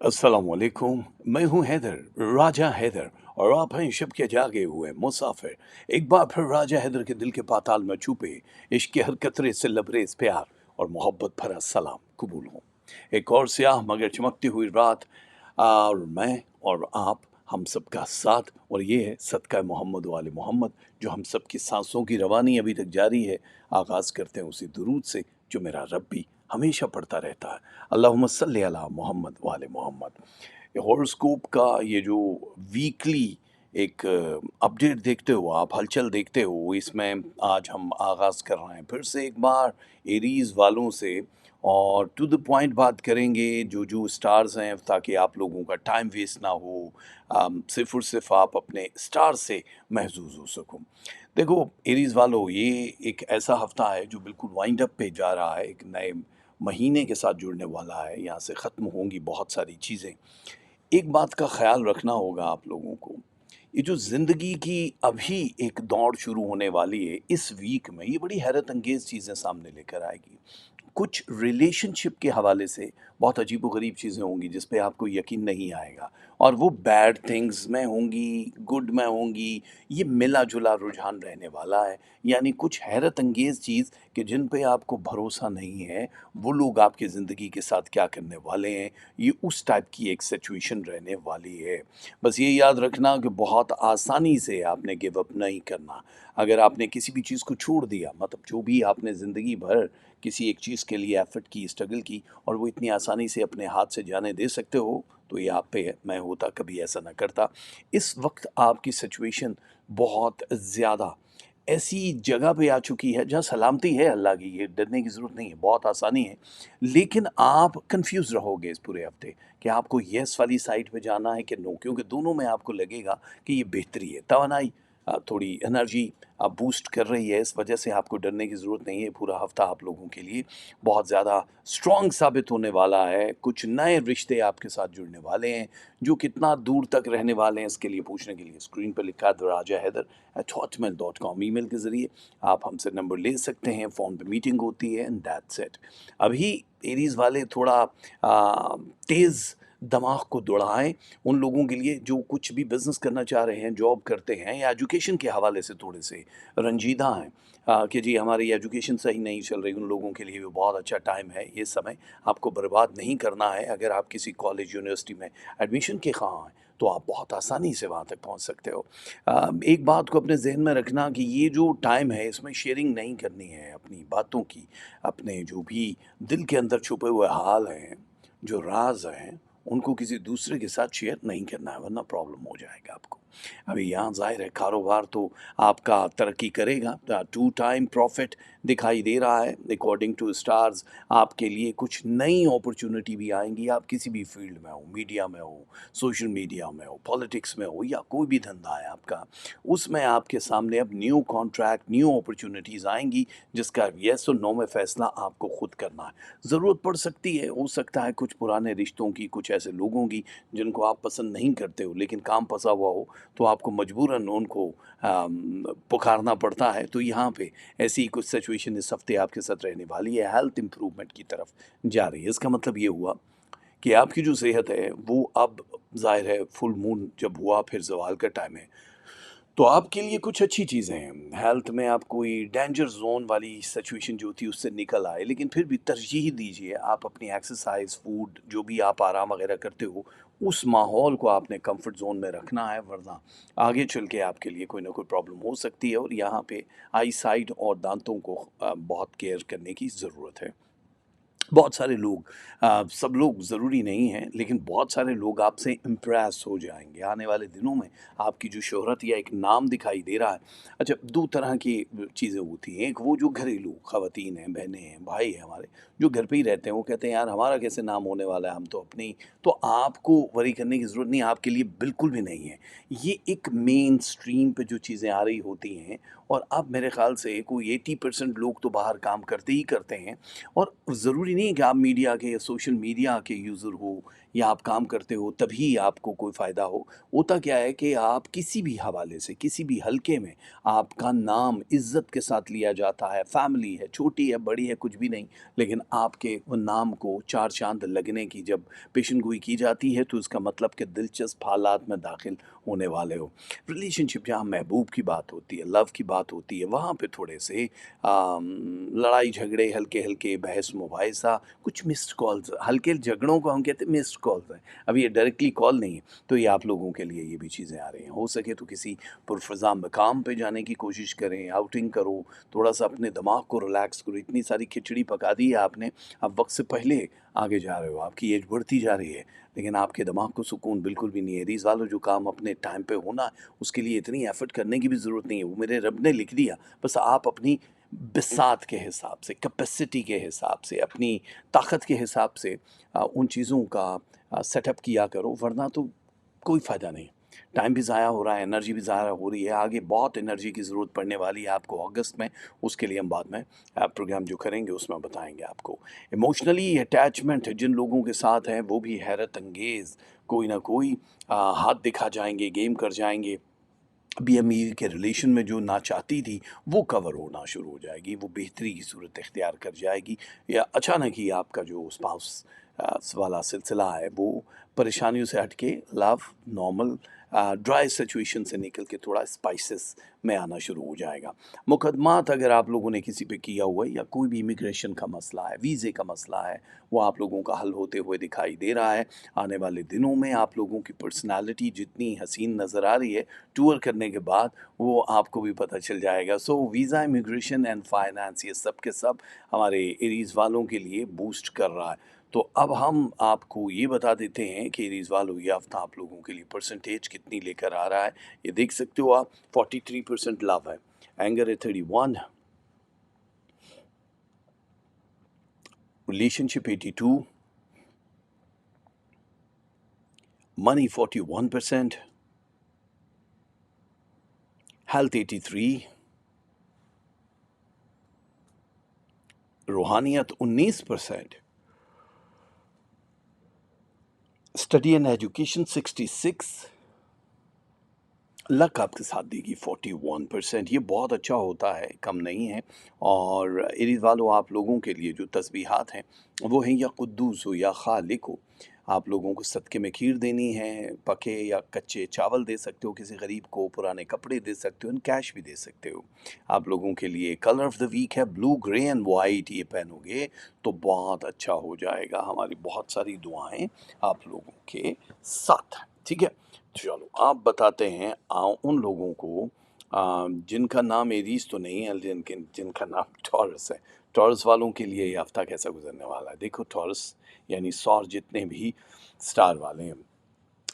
अस्सलाम वालेकुम। मैं हूँ हैदर, राजा हैदर, और आप हैं शब के जागे हुए मुसाफिर। एक बार फिर राजा हैदर के दिल के पाताल में छुपे इश्क के हर कतरे से लबरेज प्यार और मोहब्बत भरा सलाम कबूल हो। एक और स्याह मगर चमकती हुई रात, और मैं और आप, हम सबका साथ, और ये है सदका मोहम्मद वाले मोहम्मद, जो हम सब की सांसों की रवानी अभी तक जारी है। आगाज़ करते हैं उसी दुरूद से जो मेरा रब भी हमेशा पढ़ता रहता है। अल्लाहुम्मा सल्ली अला मोहम्मद वाले मोहम्मद। ये हॉरोस्कोप का ये जो वीकली एक अपडेट देखते हो, आप हलचल देखते हो, इसमें आज हम आगाज़ कर रहे हैं फिर से एक बार एरीज़ वालों से, और टू द पॉइंट बात करेंगे जो जो स्टार्स हैं, ताकि आप लोगों का टाइम वेस्ट ना हो, सिर्फ और सिर्फ आप अपने स्टार से महजूज हो सको। देखो एरीज़ वालों, ये एक ऐसा हफ्ता है जो बिल्कुल वाइंड अप पे जा रहा है, एक नए महीने के साथ जुड़ने वाला है, यहाँ से ख़त्म होंगी बहुत सारी चीज़ें। एक बात का ख़्याल रखना होगा आप लोगों को, ये जो ज़िंदगी की अभी एक दौड़ शुरू होने वाली है इस वीक में, ये बड़ी हैरत अंगेज़ चीज़ें सामने लेकर आएगी। कुछ रिलेशनशिप के हवाले से बहुत अजीबो-गरीब चीज़ें होंगी जिस पे आपको यकीन नहीं आएगा, और वो बैड थिंग्स में होंगी, गुड में होंगी, ये मिला-जुला रुझान रहने वाला है। यानी कुछ हैरत अंगेज़ चीज़ कि जिन पे आपको भरोसा नहीं है, वो लोग आपकी ज़िंदगी के साथ क्या करने वाले हैं, ये उस टाइप की एक सिचुएशन रहने वाली है। बस ये याद रखना कि बहुत आसानी से आपने गिव अप नहीं करना। अगर आपने किसी भी चीज़ को छोड़ दिया, मतलब जो भी आपने ज़िंदगी भर किसी एक चीज़ के लिए एफ़र्ट की, स्ट्रगल की, और वो इतनी आसानी से अपने हाथ से जाने दे सकते हो, तो ये आप पे है। मैं होता कभी ऐसा ना करता। इस वक्त आपकी सिचुएशन बहुत ज़्यादा ऐसी जगह पे आ चुकी है जहाँ सलामती है अल्लाह की, ये डरने की ज़रूरत नहीं है, बहुत आसानी है। लेकिन आप कंफ्यूज रहोगे इस पूरे हफ्ते कि आपको येस वाली साइड पे जाना है कि नो, क्योंकि दोनों में आपको लगेगा कि ये बेहतरी है, तवानाई, थोड़ी एनर्जी बूस्ट कर रही है। इस वजह से आपको डरने की ज़रूरत नहीं है। पूरा हफ्ता आप लोगों के लिए बहुत ज़्यादा स्ट्रॉन्ग साबित होने वाला है। कुछ नए रिश्ते आपके साथ जुड़ने वाले हैं, जो कितना दूर तक रहने वाले हैं इसके लिए पूछने के लिए स्क्रीन पर लिखा है राजा हैदर @hotmail.com, ईमेल के ज़रिए आप हमसे नंबर ले सकते हैं, फ़ोन पे मीटिंग होती है, एंड दैट्स इट। अभी एरीज़ वाले थोड़ा तेज़ दिमाग को दौड़ाएं उन लोगों के लिए जो कुछ भी बिज़नेस करना चाह रहे हैं, जॉब करते हैं, या एजुकेशन के हवाले से थोड़े से रंजीदा हैं, कि जी हमारी एजुकेशन सही नहीं चल रही। उन लोगों के लिए भी बहुत अच्छा टाइम है, ये समय आपको बर्बाद नहीं करना है। अगर आप किसी कॉलेज यूनिवर्सिटी में एडमिशन के ख़्वाह हैं, तो आप बहुत आसानी से वहाँ तक पहुँच सकते हो। एक बात को अपने ज़हन में रखना कि ये जो टाइम है इसमें शेयरिंग नहीं करनी है अपनी बातों की, अपने जो भी दिल के अंदर छुपे हुए हाल हैं, जो राज़ हैं, उनको किसी दूसरे के साथ शेयर नहीं करना है, वरना प्रॉब्लम हो जाएगा आपको। अभी यहाँ ज़ाहिर है कारोबार तो आपका तरक्की करेगा, टू टाइम प्रॉफिट दिखाई दे रहा है अकॉर्डिंग टू स्टार्स। आपके लिए कुछ नई अपॉर्चुनिटी भी आएंगी, आप किसी भी फील्ड में हो, मीडिया में हो, सोशल मीडिया में हो, पॉलिटिक्स में हो, या कोई भी धंधा है आपका, उसमें आपके सामने अब न्यू कॉन्ट्रैक्ट, न्यू अपॉर्चुनिटीज़ आएंगी, जिसका येस और नो में फ़ैसला आपको खुद करना है। ज़रूरत पड़ सकती है, हो सकता है कुछ पुराने रिश्तों की, कुछ ऐसे लोगों की जिनको आप पसंद नहीं करते हो, लेकिन काम फंसा हुआ हो, तो आपको मजबूरन उनको पुकारना पड़ता है। तो यहाँ पे ऐसी ही कुछ सिचुएशन इस हफ्ते आपके साथ रहने वाली है, हेल्थ इम्प्रूवमेंट की तरफ जा रही है। इसका मतलब ये हुआ कि आपकी जो सेहत है वो अब, ज़ाहिर है फुल मून जब हुआ, फिर ज़वाल का टाइम है, तो आपके लिए कुछ अच्छी चीज़ें हैं। हेल्थ में आप कोई डेंजर ज़ोन वाली सिचुएशन जो थी उससे निकल आए, लेकिन फिर भी तरजीह दीजिए आप अपनी एक्सरसाइज, फूड, जो भी आप आराम वगैरह करते हो, उस माहौल को आपने कंफर्ट ज़ोन में रखना है, वरना आगे चल के आपके लिए कोई ना कोई प्रॉब्लम हो सकती है। और यहाँ पे आई साइट और दांतों को बहुत केयर करने की ज़रूरत है। बहुत सारे लोग, सब लोग ज़रूरी नहीं हैं, लेकिन बहुत सारे लोग आपसे इम्प्रेस हो जाएंगे आने वाले दिनों में। आपकी जो शोहरत या एक नाम दिखाई दे रहा है। अच्छा, दो तरह की चीज़ें होती हैं। एक वो जो घरेलू ख़वातीन हैं, बहनें हैं, भाई हैं हमारे, जो घर पे ही रहते हैं, वो कहते हैं यार हमारा कैसे नाम होने वाला है, हम तो अपने ही। तो आपको वरी करने की ज़रूरत नहीं, आपके लिए बिल्कुल भी नहीं है। ये एक मेन स्ट्रीम पे जो चीज़ें आ रही होती हैं, اور اب میرے خیال سے کوئی 80% لوگ تو باہر کام کرتے ہی کرتے ہیں، اور ضروری نہیں ہے کہ آپ میڈیا کے یا سوشل میڈیا کے یوزر ہو یا آپ کام کرتے ہو تبھی آپ کو کوئی فائدہ ہو۔ ہوتا کیا ہے کہ آپ کسی بھی حوالے سے کسی بھی حلقے میں آپ کا نام عزت کے ساتھ لیا جاتا ہے، فیملی ہے، چھوٹی ہے بڑی ہے کچھ بھی نہیں، لیکن آپ کے وہ نام کو چار چاند لگنے کی جب پیشن گوئی کی جاتی ہے تو اس کا مطلب کہ دلچسپ حالات میں داخل ہونے والے ہو۔ ریلیشن شپ جہاں محبوب کی بات ہوتی ہے، لو کی بات ہوتی ہے، وہاں پہ تھوڑے سے لڑائی جھگڑے، ہلکے ہلکے بحث مباحثہ، کچھ مسڈ کالز، ہلکے جھگڑوں کو ہم کہتے ہیں مسڈ کالز ہیں، اب یہ ڈائریکٹلی کال نہیں ہے، تو یہ آپ لوگوں کے لیے یہ بھی چیزیں آ رہی ہیں۔ ہو سکے تو کسی پرفضا مقام پہ جانے کی کوشش کریں، آؤٹنگ کرو، تھوڑا سا اپنے دماغ کو ریلیکس کرو۔ اتنی ساری کھچڑی پکا دی ہے آپ نے، اب وقت سے پہلے آگے جا رہے ہو، آپ کی ایج بڑھتی جا رہی ہے، لیکن آپ کے دماغ کو سکون بالکل بھی نہیں ہے۔ ریز والو جو کام اپنے ٹائم پہ ہونا ہے اس کے لیے اتنی ایفرٹ کرنے کی بھی ضرورت نہیں ہے، وہ میرے رب نے لکھ دیا، بس آپ اپنی بساط کے حساب سے، کیپیسٹی کے حساب سے، اپنی طاقت کے حساب سے ان چیزوں کا سیٹ اپ کیا کرو، ورنہ تو کوئی فائدہ نہیں۔ ٹائم بھی ضائع ہو رہا ہے، انرجی بھی ضائع ہو رہی ہے، آگے بہت انرجی کی ضرورت پڑنے والی ہے آپ کو اگست میں، اس کے لیے ہم بعد میں پروگرام جو کریں گے اس میں بتائیں گے آپ کو۔ ایموشنلی اٹیچمنٹ جن لوگوں کے ساتھ ہیں وہ بھی حیرت انگیز، کوئی نہ کوئی ہاتھ دکھا جائیں گے، گیم کر جائیں گے، بی ایم ای کے ریلیشن میں جو نہ چاہتی تھی وہ کور ہونا شروع ہو جائے گی، وہ بہتری کی صورت اختیار کر جائے گی، یا اچانک ہی آپ کا جو اسپاؤس والا سلسلہ ہے وہ پریشانیوں سے ہٹ کے لو نارمل ڈرائی سچویشن سے نکل کے تھوڑا اسپائسز میں آنا شروع ہو جائے گا۔ مقدمات اگر آپ لوگوں نے کسی پہ کیا ہوا ہے، یا کوئی بھی امیگریشن کا مسئلہ ہے، ویزے کا مسئلہ ہے، وہ آپ لوگوں کا حل ہوتے ہوئے دکھائی دے رہا ہے۔ آنے والے دنوں میں آپ لوگوں کی پرسنالٹی جتنی حسین نظر آ رہی ہے، ٹور کرنے کے بعد وہ آپ کو بھی پتہ چل جائے گا۔ سو ویزا، امیگریشن اینڈ فائنانس، یہ سب کے سب ہمارے ایریز والوں کے لیے بوسٹ کر رہا ہے۔ تو اب ہم آپ کو یہ بتا دیتے ہیں کہ ایریز والوں یہ ہفتہ آپ لوگوں کے لیے پرسنٹیج کتنی لے کر آ رہا ہے۔ یہ دیکھ سکتے ہو آپ، 43% لو ہے، اینگر ہے 31، ریلیشن شپ 82، منی 41%، ہیلتھ 83، روحانیت 19%، اسٹڈی اینڈ ایجوکیشن 66، لک آپ کے ساتھ دے گی 41%۔ یہ بہت اچھا ہوتا ہے، کم نہیں ہے۔ اور ایریز والو آپ لوگوں کے لیے جو تسبیحات ہیں وہ ہیں یا قدوس ہو یا خالق ہو، آپ لوگوں کو صدقے میں کھیر دینی ہے، پکے یا کچے چاول دے سکتے ہو کسی غریب کو، پرانے کپڑے دے سکتے ہو، کیش بھی دے سکتے ہو۔ آپ لوگوں کے لیے کلر آف دا ویک ہے بلو، گرے اینڈ وائٹ، یہ پہنو گے تو بہت اچھا ہو جائے گا۔ ہماری بہت ساری دعائیں آپ لوگوں کے ساتھ ہیں، ٹھیک ہے؟ چلو آپ بتاتے ہیں ان لوگوں کو جن کا نام ایریز تو نہیں ہے، جن کا نام ٹورس ہے، ٹورس والوں کے لیے یہ ہفتہ کیسا گزرنے والا ہے۔ دیکھو ٹورس یعنی سور جتنے بھی سٹار والے ہیں،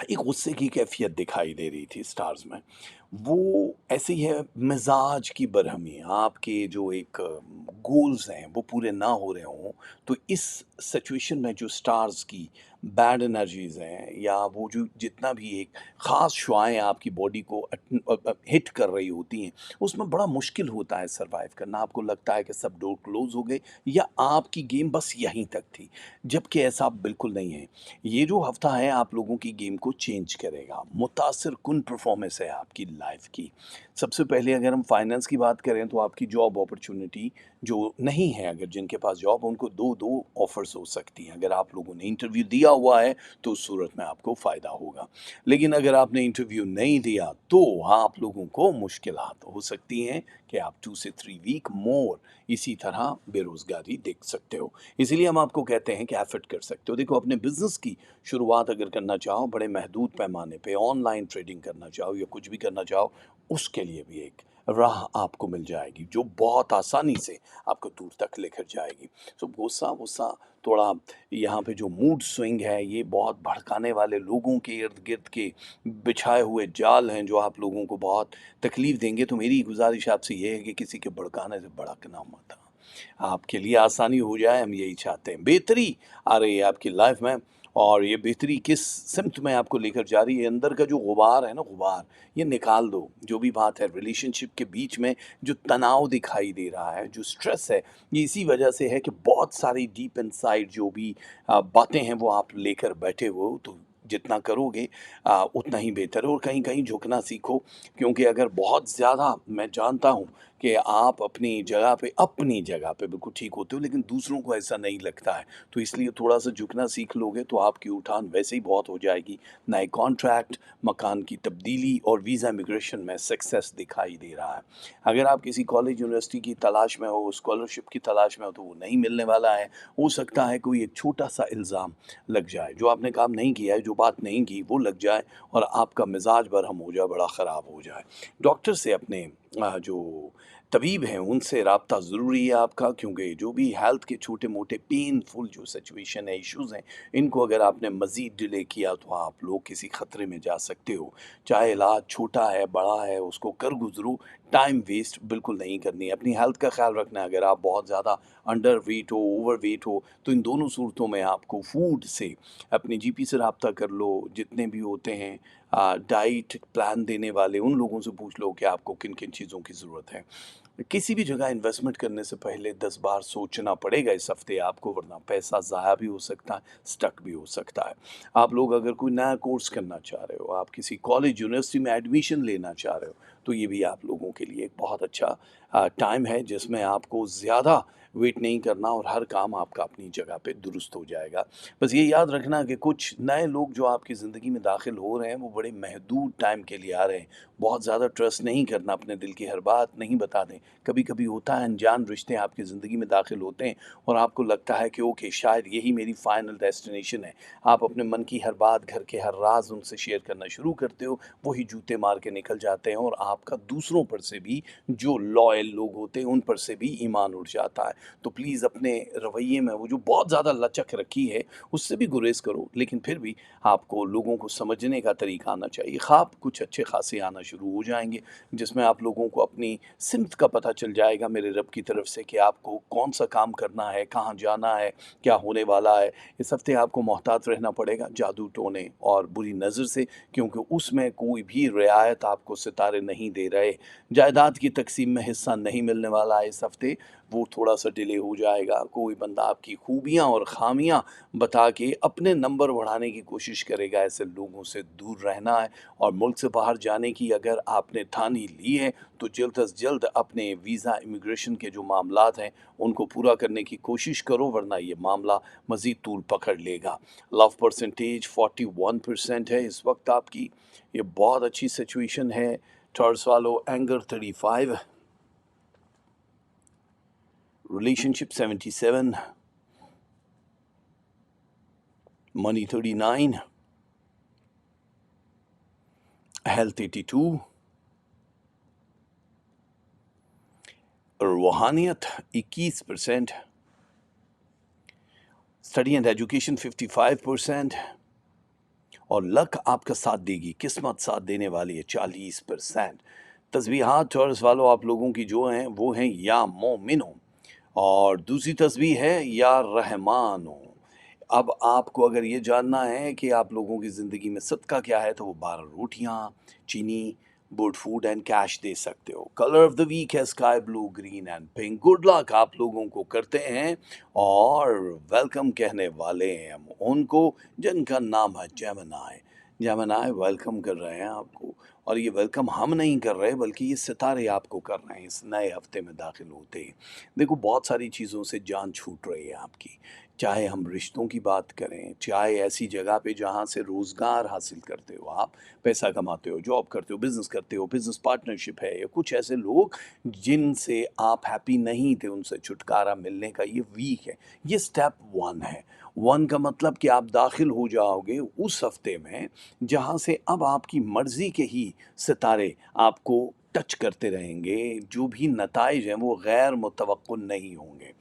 ایک غصے کی کیفیت دکھائی دے رہی تھی سٹارز میں، وہ ایسی ہے مزاج کی برہمی، آپ کے جو ایک گولز ہیں وہ پورے نہ ہو رہے ہوں تو اس سچویشن میں جو سٹارز کی بیڈ انرجیز ہیں، یا وہ جو جتنا بھی ایک خاص شعائیں آپ کی باڈی کو ہٹ کر رہی ہوتی ہیں، اس میں بڑا مشکل ہوتا ہے سروائیو کرنا۔ آپ کو لگتا ہے کہ سب ڈور کلوز ہو گئے یا آپ کی گیم بس یہیں تک تھی، جبکہ ایسا بالکل نہیں ہے۔ یہ جو ہفتہ ہے آپ لوگوں کی گیم کو چینج کرے گا، متاثر کن پرفارمنس ہے آپ کی لائف کی۔ سب سے پہلے اگر ہم فائنانس کی بات کریں تو آپ کی جاب اپرچونٹی جو نہیں ہے، اگر جن کے پاس جاب ان کو دو آفرز ہو سکتی ہیں۔ اگر آپ لوگوں نے انٹرویو دیا ہوا ہے تو اس صورت میں آپ کو فائدہ ہوگا، لیکن اگر آپ نے انٹرویو نہیں دیا تو آپ لوگوں کو مشکلات ہو سکتی ہیں کہ آپ 2 سے 3 ویک مور اسی طرح بے روزگاری دیکھ سکتے ہو۔ اسی لیے ہم آپ کو کہتے ہیں کہ ایفرٹ کر سکتے ہو۔ دیکھو اپنے بزنس کی شروعات اگر کرنا چاہو بڑے محدود پیمانے پہ، آن لائن ٹریڈنگ کرنا چاہو یا کچھ بھی کرنا چاہو، اس کے لیے بھی ایک راہ آپ کو مل جائے گی جو بہت آسانی سے آپ کو دور تک لے کر جائے گی۔ سو غصہ تھوڑا یہاں پہ جو موڈ سوئنگ ہے، یہ بہت بھڑکانے والے لوگوں کے ارد گرد کے بچھائے ہوئے جال ہیں جو آپ لوگوں کو بہت تکلیف دیں گے۔ تو میری گزارش آپ سے یہ ہے کہ کسی کے بھڑکانے سے بھڑکنا مت، آپ کے لیے آسانی ہو جائے، ہم یہی چاہتے ہیں۔ بہتری آ رہی ہے آپ کی لائف میں، اور یہ بہتری کس سمت میں آپ کو لے کر جا رہی ہے، اندر کا جو غبار ہے نا، غبار یہ نکال دو. جو بھی بات ہے ریلیشن شپ کے بیچ میں جو تناؤ دکھائی دے رہا ہے، جو سٹریس ہے، یہ اسی وجہ سے ہے کہ بہت ساری ڈیپ ان سائڈ جو بھی باتیں ہیں وہ آپ لے کر بیٹھے ہو. تو جتنا کرو گے اتنا ہی بہتر ہے. اور کہیں کہیں جھکنا سیکھو، کیونکہ اگر بہت زیادہ، میں جانتا ہوں کہ آپ اپنی جگہ پہ بالکل ٹھیک ہوتے ہو، لیکن دوسروں کو ایسا نہیں لگتا ہے. تو اس لیے تھوڑا سا جھکنا سیکھ لو گے تو آپ کی اٹھان ویسے ہی بہت ہو جائے گی. نئے کانٹریکٹ، مکان کی تبدیلی اور ویزا امیگریشن میں سکسیس دکھائی دے رہا ہے. اگر آپ کسی کالج یونیورسٹی کی تلاش میں ہو، اسکالرشپ کی تلاش میں ہو، تو وہ نہیں ملنے والا ہے. ہو سکتا ہے کوئی ایک چھوٹا سا الزام لگ جائے، جو آپ نے کام نہیں کیا ہے، جو بات نہیں کی وہ لگ جائے اور آپ کا مزاج برہم ہو جائے، بڑا خراب ہو جائے. ڈاکٹر سے، اپنے جو طبیب ہیں ان سے رابطہ ضروری ہے آپ کا، کیونکہ جو بھی ہیلتھ کے چھوٹے موٹے پین فل جو سچویشن ہے، ایشوز ہیں، ان کو اگر آپ نے مزید ڈیلے کیا تو آپ لوگ کسی خطرے میں جا سکتے ہو. چاہے علاج چھوٹا ہے بڑا ہے، اس کو کر گزرو. ٹائم ویسٹ بالکل نہیں کرنی ہے. اپنی ہیلتھ کا خیال رکھنا ہے. اگر آپ بہت زیادہ انڈر ویٹ ہو، اوور ویٹ ہو، تو ان دونوں صورتوں میں آپ کو فوڈ سے، اپنے جی پی سے رابطہ کر لو. جتنے بھی ہوتے ہیں ڈائٹ پلان دینے والے، ان لوگوں سے پوچھ لو کہ آپ کو کن کن چیزوں کی ضرورت ہے. کسی بھی جگہ انویسٹمنٹ کرنے سے پہلے 10 بار سوچنا پڑے گا اس ہفتے آپ کو، ورنہ پیسہ ضائع بھی ہو سکتا ہے، سٹک بھی ہو سکتا ہے. آپ لوگ اگر کوئی نیا کورس کرنا چاہ رہے ہو، آپ کسی کالج یونیورسٹی میں ایڈمیشن لینا چاہ رہے ہو، تو یہ بھی آپ لوگوں کے لیے ایک بہت اچھا ٹائم ہے، جس میں آپ کو زیادہ ویٹ نہیں کرنا اور ہر کام آپ کا اپنی جگہ پہ درست ہو جائے گا. بس یہ یاد رکھنا کہ کچھ نئے لوگ جو آپ کی زندگی میں داخل ہو رہے ہیں وہ بڑے محدود ٹائم کے لیے آ رہے ہیں. بہت زیادہ ٹرسٹ نہیں کرنا، اپنے دل کی ہر بات نہیں بتا دیں. کبھی کبھی ہوتا ہے انجان رشتے آپ کی زندگی میں داخل ہوتے ہیں اور آپ کو لگتا ہے کہ اوکے شاید یہی میری فائنل ڈیسٹینیشن ہے. آپ اپنے من کی ہر بات، گھر کے ہر راز ان سے شیئر کرنا شروع کرتے ہو، وہی جوتے مار کے نکل جاتے ہیں اور آپ کا دوسروں پر سے بھی، جو لائل لوگ ہوتے ہیں ان پر سے بھی ایمان اٹھ جاتا ہے. تو پلیز اپنے رویے میں وہ جو بہت زیادہ لچک رکھی ہے اس سے بھی گریز کرو، لیکن پھر بھی آپ کو لوگوں کو سمجھنے کا طریقہ آنا چاہیے. خواب کچھ اچھے خاصے آنا شروع ہو جائیں گے، جس میں آپ لوگوں کو اپنی سمت کا پتہ چل جائے گا میرے رب کی طرف سے، کہ آپ کو کون سا کام کرنا ہے، کہاں جانا ہے، کیا ہونے والا ہے. اس ہفتے آپ کو محتاط رہنا پڑے گا جادو ٹونے اور بری نظر سے، کیونکہ اس میں کوئی بھی رعایت آپ کو ستارے نہیں دے رہے. جائیداد کی تقسیم میں حصہ نہیں ملنے والا ہے اس ہفتے، وہ تھوڑا سا ڈیلے ہو جائے گا. کوئی بندہ آپ کی خوبیاں اور خامیاں بتا کے اپنے نمبر بڑھانے کی کوشش کرے گا. ایسے لوگوں سے دور رہنا ہے. اور ملک سے باہر جانے کی اگر آپ نے ٹھانی لی ہے تو جلد از جلد اپنے ویزا امیگریشن کے جو معاملات ہیں ان کو پورا کرنے کی کوشش کرو، ورنہ یہ معاملہ مزید طول پکڑ لے گا. لو پرسنٹیج 41% ہے اس وقت آپ کی. یہ بہت اچھی سچویشن ہے. ٹارس والو اینگر 35، ریلیشن شپ 77، منی 39، ہیلتھ 82، روحانیت 21%، اسٹڈی اینڈ ایجوکیشن 55%، اور لک آپ کا ساتھ دے گی، قسمت ساتھ دینے والی ہے 40%. تسبیحات ٹورس والوں آپ لوگوں کی جو ہیں وہ ہیں یا مومنو، اور دوسری تسبیح ہے یا رحمانو. اب آپ کو اگر یہ جاننا ہے کہ آپ لوگوں کی زندگی میں صدقہ کیا ہے تو وہ 12 روٹیاں، چینی، بوٹ فوڈ اینڈ کیش دے سکتے ہو. کلر آف دا ویک ہے sky blue, green and pink. Good luck آپ لوگوں کو کرتے ہیں اور ویلکم کہنے والے ہیں ہم ان کو جن کا نام ہے جیمنائی. جیمنائی ویلکم کر رہے ہیں آپ کو، اور یہ ویلکم ہم نہیں کر رہے بلکہ یہ ستارے آپ کو کر رہے ہیں اس نئے ہفتے میں داخل ہوتے ہیں. دیکھو بہت ساری چیزوں سے جان چھوٹ رہی ہے آپ کی، چاہے ہم رشتوں کی بات کریں، چاہے ایسی جگہ پہ جہاں سے روزگار حاصل کرتے ہو، آپ پیسہ کماتے ہو، جاب کرتے ہو، بزنس کرتے ہو، بزنس پارٹنرشپ ہے، یا کچھ ایسے لوگ جن سے آپ ہیپی نہیں تھے، ان سے چھٹکارا ملنے کا یہ ویک ہے. یہ سٹیپ 1 ہے. 1 کا مطلب کہ آپ داخل ہو جاؤ گے اس ہفتے میں جہاں سے اب آپ کی مرضی کے ہی ستارے آپ کو ٹچ کرتے رہیں گے. جو بھی نتائج ہیں وہ غیر متوقع نہیں ہوں گے.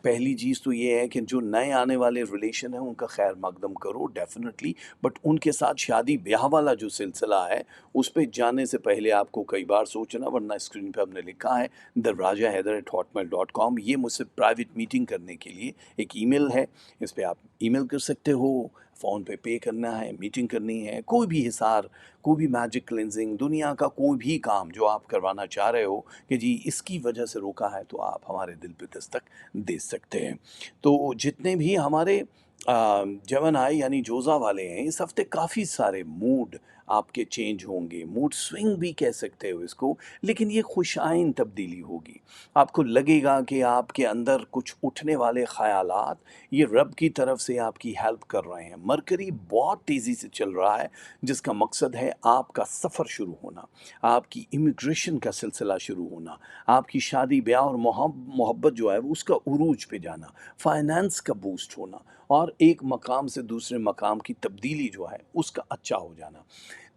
پہلی چیز تو یہ ہے کہ جو نئے آنے والے ریلیشن ہیں ان کا خیر مقدم کرو ڈیفینیٹلی، بٹ ان کے ساتھ شادی بیاہ والا جو سلسلہ ہے اس پہ جانے سے پہلے آپ کو کئی بار سوچنا، ورنہ اسکرین پہ ہم نے لکھا ہے darajahyder@hotmail.com. یہ مجھ سے پرائیویٹ میٹنگ کرنے کے لیے ایک ای میل ہے، اس پہ آپ ای میل کر سکتے ہو. फ़ोन पे करना है, मीटिंग करनी है, कोई भी हिसार, कोई भी मैजिक क्लेंजिंग, दुनिया का कोई भी काम जो आप करवाना चाह रहे हो कि जी इसकी वजह से रोका है, तो आप हमारे दिल पे दस्तक दे सकते हैं। तो जितने भी हमारे जवन आए यानी जोज़ा वाले हैं, इस हफ़्ते काफ़ी सारे मूड आपके चेंज होंगे, मूड स्विंग भी कह सकते हो इसको, लेकिन ये खुशाइन तब्दीली होगी। आपको लगेगा कि आपके अंदर कुछ उठने वाले ख़यालात ये रब की तरफ से आपकी हेल्प कर रहे हैं। मरकरी बहुत तेज़ी से चल रहा है, जिसका मकसद है आपका सफ़र शुरू होना, आपकी इमिग्रेशन का सिलसिला शुरू होना, आपकी शादी ब्याह और मोहब्बत जो है वो उसका उरूज पे जाना, फाइनेंस का बूस्ट होना और एक मकाम से दूसरे मकाम की तब्दीली जो है उसका अच्छा हो जाना।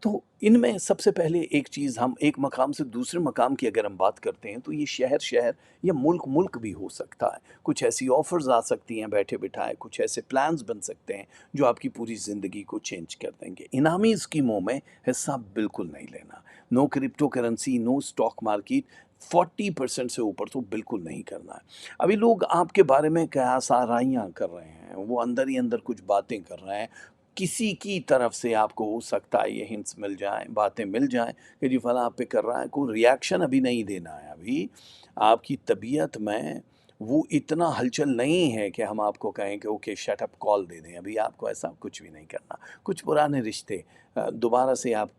तो इनमें सबसे पहले एक चीज़, हम एक मकाम से दूसरे मकाम की अगर हम बात करते हैं तो ये शहर शहर या मुल्क मुल्क भी हो सकता है। कुछ ऐसी ऑफ़र्स आ सकती हैं बैठे बिठाए, कुछ ऐसे प्लान्स बन सकते हैं जो आपकी पूरी ज़िंदगी को चेंज कर देंगे। इनामी स्कीमों में हिस्सा बिल्कुल नहीं लेना। No crypto currency, no stock market, 40% से ऊपर तो बिल्कुल नहीं करना है। अभी लोग आपके बारे में क्या साराइयाँ कर रहे हैं, वो अंदर ही अंदर कुछ बातें कर रहे हैं। किसी की तरफ से आपको हो सकता है ये हिंट्स मिल जाएँ, बातें मिल जाएँ कि जी फलाँ आप पे कर रहा है, कोई रिएक्शन अभी नहीं देना है। अभी आपकी तबीयत में वो इतना हलचल नहीं है कि हम आपको कहें कि ओके शट अप कॉल दे दें, अभी आपको ऐसा कुछ भी नहीं करना। कुछ पुराने रिश्ते दोबारा से आपको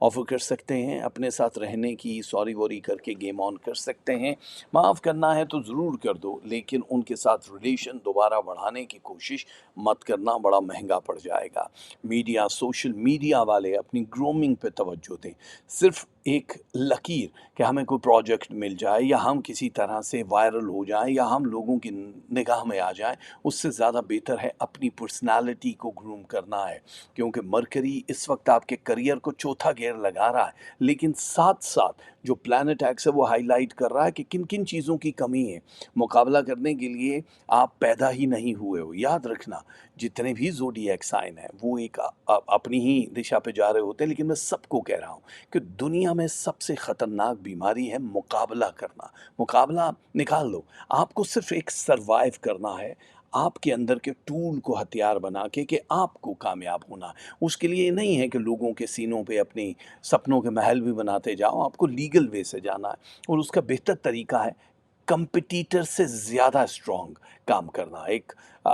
ऑफ़र कर सकते हैं, अपने साथ रहने की सॉरी वॉरी करके गेम ऑन कर सकते हैं। माफ़ करना है तो ज़रूर कर दो, लेकिन उनके साथ रिलेशन दोबारा बढ़ाने की कोशिश मत करना, बड़ा महंगा पड़ जाएगा। मीडिया, सोशल मीडिया वाले अपनी ग्रूमिंग पे तवज्जो दें। सिर्फ़ एक लकीर कि हमें कोई प्रोजेक्ट मिल जाए या हम किसी तरह से वायरल हो जाएँ या हम लोगों की निगाह में आ जाएँ, उससे ज़्यादा बेहतर है अपनी पर्सनैलिटी को ग्रूम करना है। क्योंकि मरकरी इस वक्त आपके करियर को चौथा गियर लगा रहा है, लेकिन साथ साथ जो प्लैनेट एक्स है वो हाईलाइट कर रहा है कि किन किन चीज़ों की कमी है। मुकाबला करने के लिए आप पैदा ही नहीं हुए हो। याद रखना, जितने भी ज़ोडिएक साइन हैं वो एक अपनी ही दिशा पे जा रहे होते हैं, लेकिन मैं सबको कह रहा हूँ कि दुनिया में सबसे ख़तरनाक बीमारी है मुकाबला करना। मुकाबला निकाल दो, आपको सिर्फ एक सर्वाइव करना है, आपके अंदर के टूल को हथियार बना के कि आपको कामयाब होना है। उसके लिए ये नहीं है कि लोगों के सीनों पे अपनी सपनों के महल भी बनाते जाओ, आपको लीगल वे से जाना है और उसका बेहतर तरीका है कंपटीटर से ज़्यादा स्ट्रॉन्ग काम करना। एक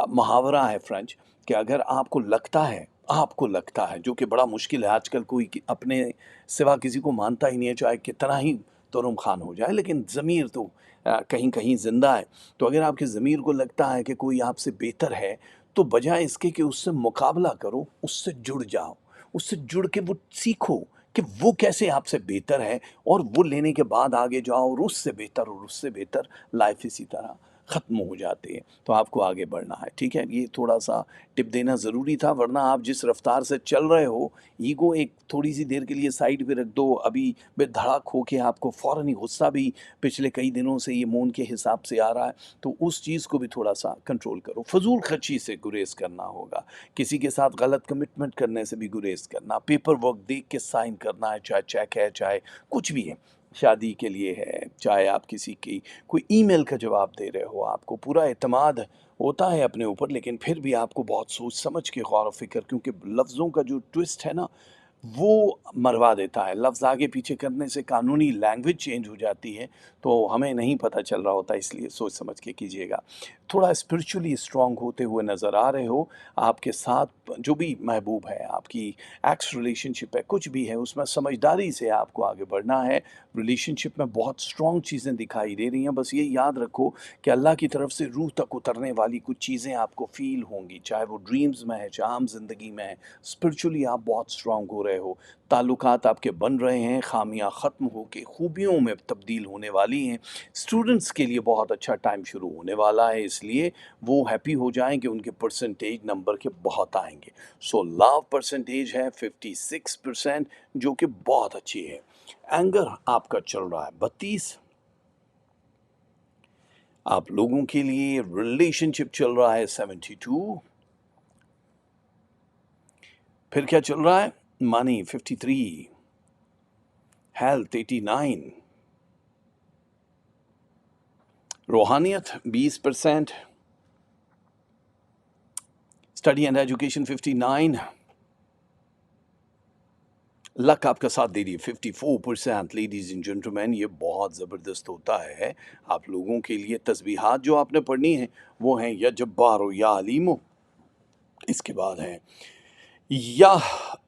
मुहावरा है फ्रेंच कि अगर आपको लगता है जो कि बड़ा मुश्किल है आजकल, कोई अपने सिवा किसी को मानता ही नहीं है, चाहे कितना ही तुरुम खान हो जाए, लेकिन ज़मीर तो कहीं कहीं ज़िंदा है। तो अगर आपके ज़मीर को लगता है कि कोई आपसे बेहतर है, तो बजाय इसके कि उससे मुकाबला करो, उससे जुड़ जाओ, उससे जुड़ के वो सीखो कि वो कैसे आपसे बेहतर है और वो लेने के बाद आगे जाओ और उससे बेहतर लाइफ इसी तरह ख़त्म हो जाती है। तो आपको आगे बढ़ना है, ठीक है? ये थोड़ा सा टिप देना ज़रूरी था, वरना आप जिस रफ्तार से चल रहे हो, ईगो एक थोड़ी सी देर के लिए साइड पे रख दो। अभी बेधड़क हो के आपको फ़ौरन ही गुस्सा भी पिछले कई दिनों से ये मून के हिसाब से आ रहा है, तो उस चीज़ को भी थोड़ा सा कंट्रोल करो। फजूल खर्ची से गुरेज करना होगा, किसी के साथ गलत कमिटमेंट करने से भी गुरेज करना, पेपर वर्क देख के साइन करना है, चाहे चेक है चाहे कुछ भी है, शादी के लिए है, चाहे आप किसी की कोई ईमेल का जवाब दे रहे हो, आपको पूरा एतमाद होता है अपने ऊपर, लेकिन फिर भी आपको बहुत सोच समझ के गौर व फिक्र, क्योंकि लफ्ज़ों का जो ट्विस्ट है ना वो मरवा देता है। लफ्ज़ आगे पीछे करने से कानूनी लैंग्वेज चेंज हो जाती है, तो हमें नहीं पता चल रहा होता, इसलिए सोच समझ के कीजिएगा। थोड़ा स्पिरिचुअली स्ट्रॉन्ग होते हुए नज़र आ रहे हो, आपके साथ जो भी महबूब है, आपकी एक्स रिलेशनशिप है, कुछ भी है, उसमें समझदारी से आपको आगे बढ़ना है। रिलेशनशिप में बहुत स्ट्रॉन्ग चीज़ें दिखाई दे रही हैं, बस ये याद रखो कि अल्लाह की तरफ से रूह तक उतरने वाली कुछ चीज़ें आपको फ़ील होंगी, चाहे वो ड्रीम्स में है, चाहे आम ज़िंदगी में है। स्पिरिचुअली आप बहुत स्ट्रॉन्ग हो रहे हो, ताल्लुकात आपके बन रहे हैं, खामियां ख़त्म होकर खूबियों में तब्दील होने वाली हैं। स्टूडेंट्स के लिए बहुत अच्छा टाइम शुरू होने वाला है, इसलिए वो हैप्पी हो जाएं कि उनके परसेंटेज नंबर के बहुत आएंगे। सो लव परसेंटेज है 56%, जो कि बहुत अच्छी है। एंगर आपका चल रहा है 32, आप लोगों के लिए रिलेशनशिप चल रहा है 72, फिर क्या चल रहा है, money 53, health 89, रूहानियत 20%, study and education 59, luck आपका साथ दे रही है 54%। लेडीज एंड जेंटलमैन, ये बहुत ज़बरदस्त होता है आप लोगों के लिए। तस्बीहात जो आपने पढ़नी है वो हैं या जब्बारो या अलीमो, इसके बाद हैं या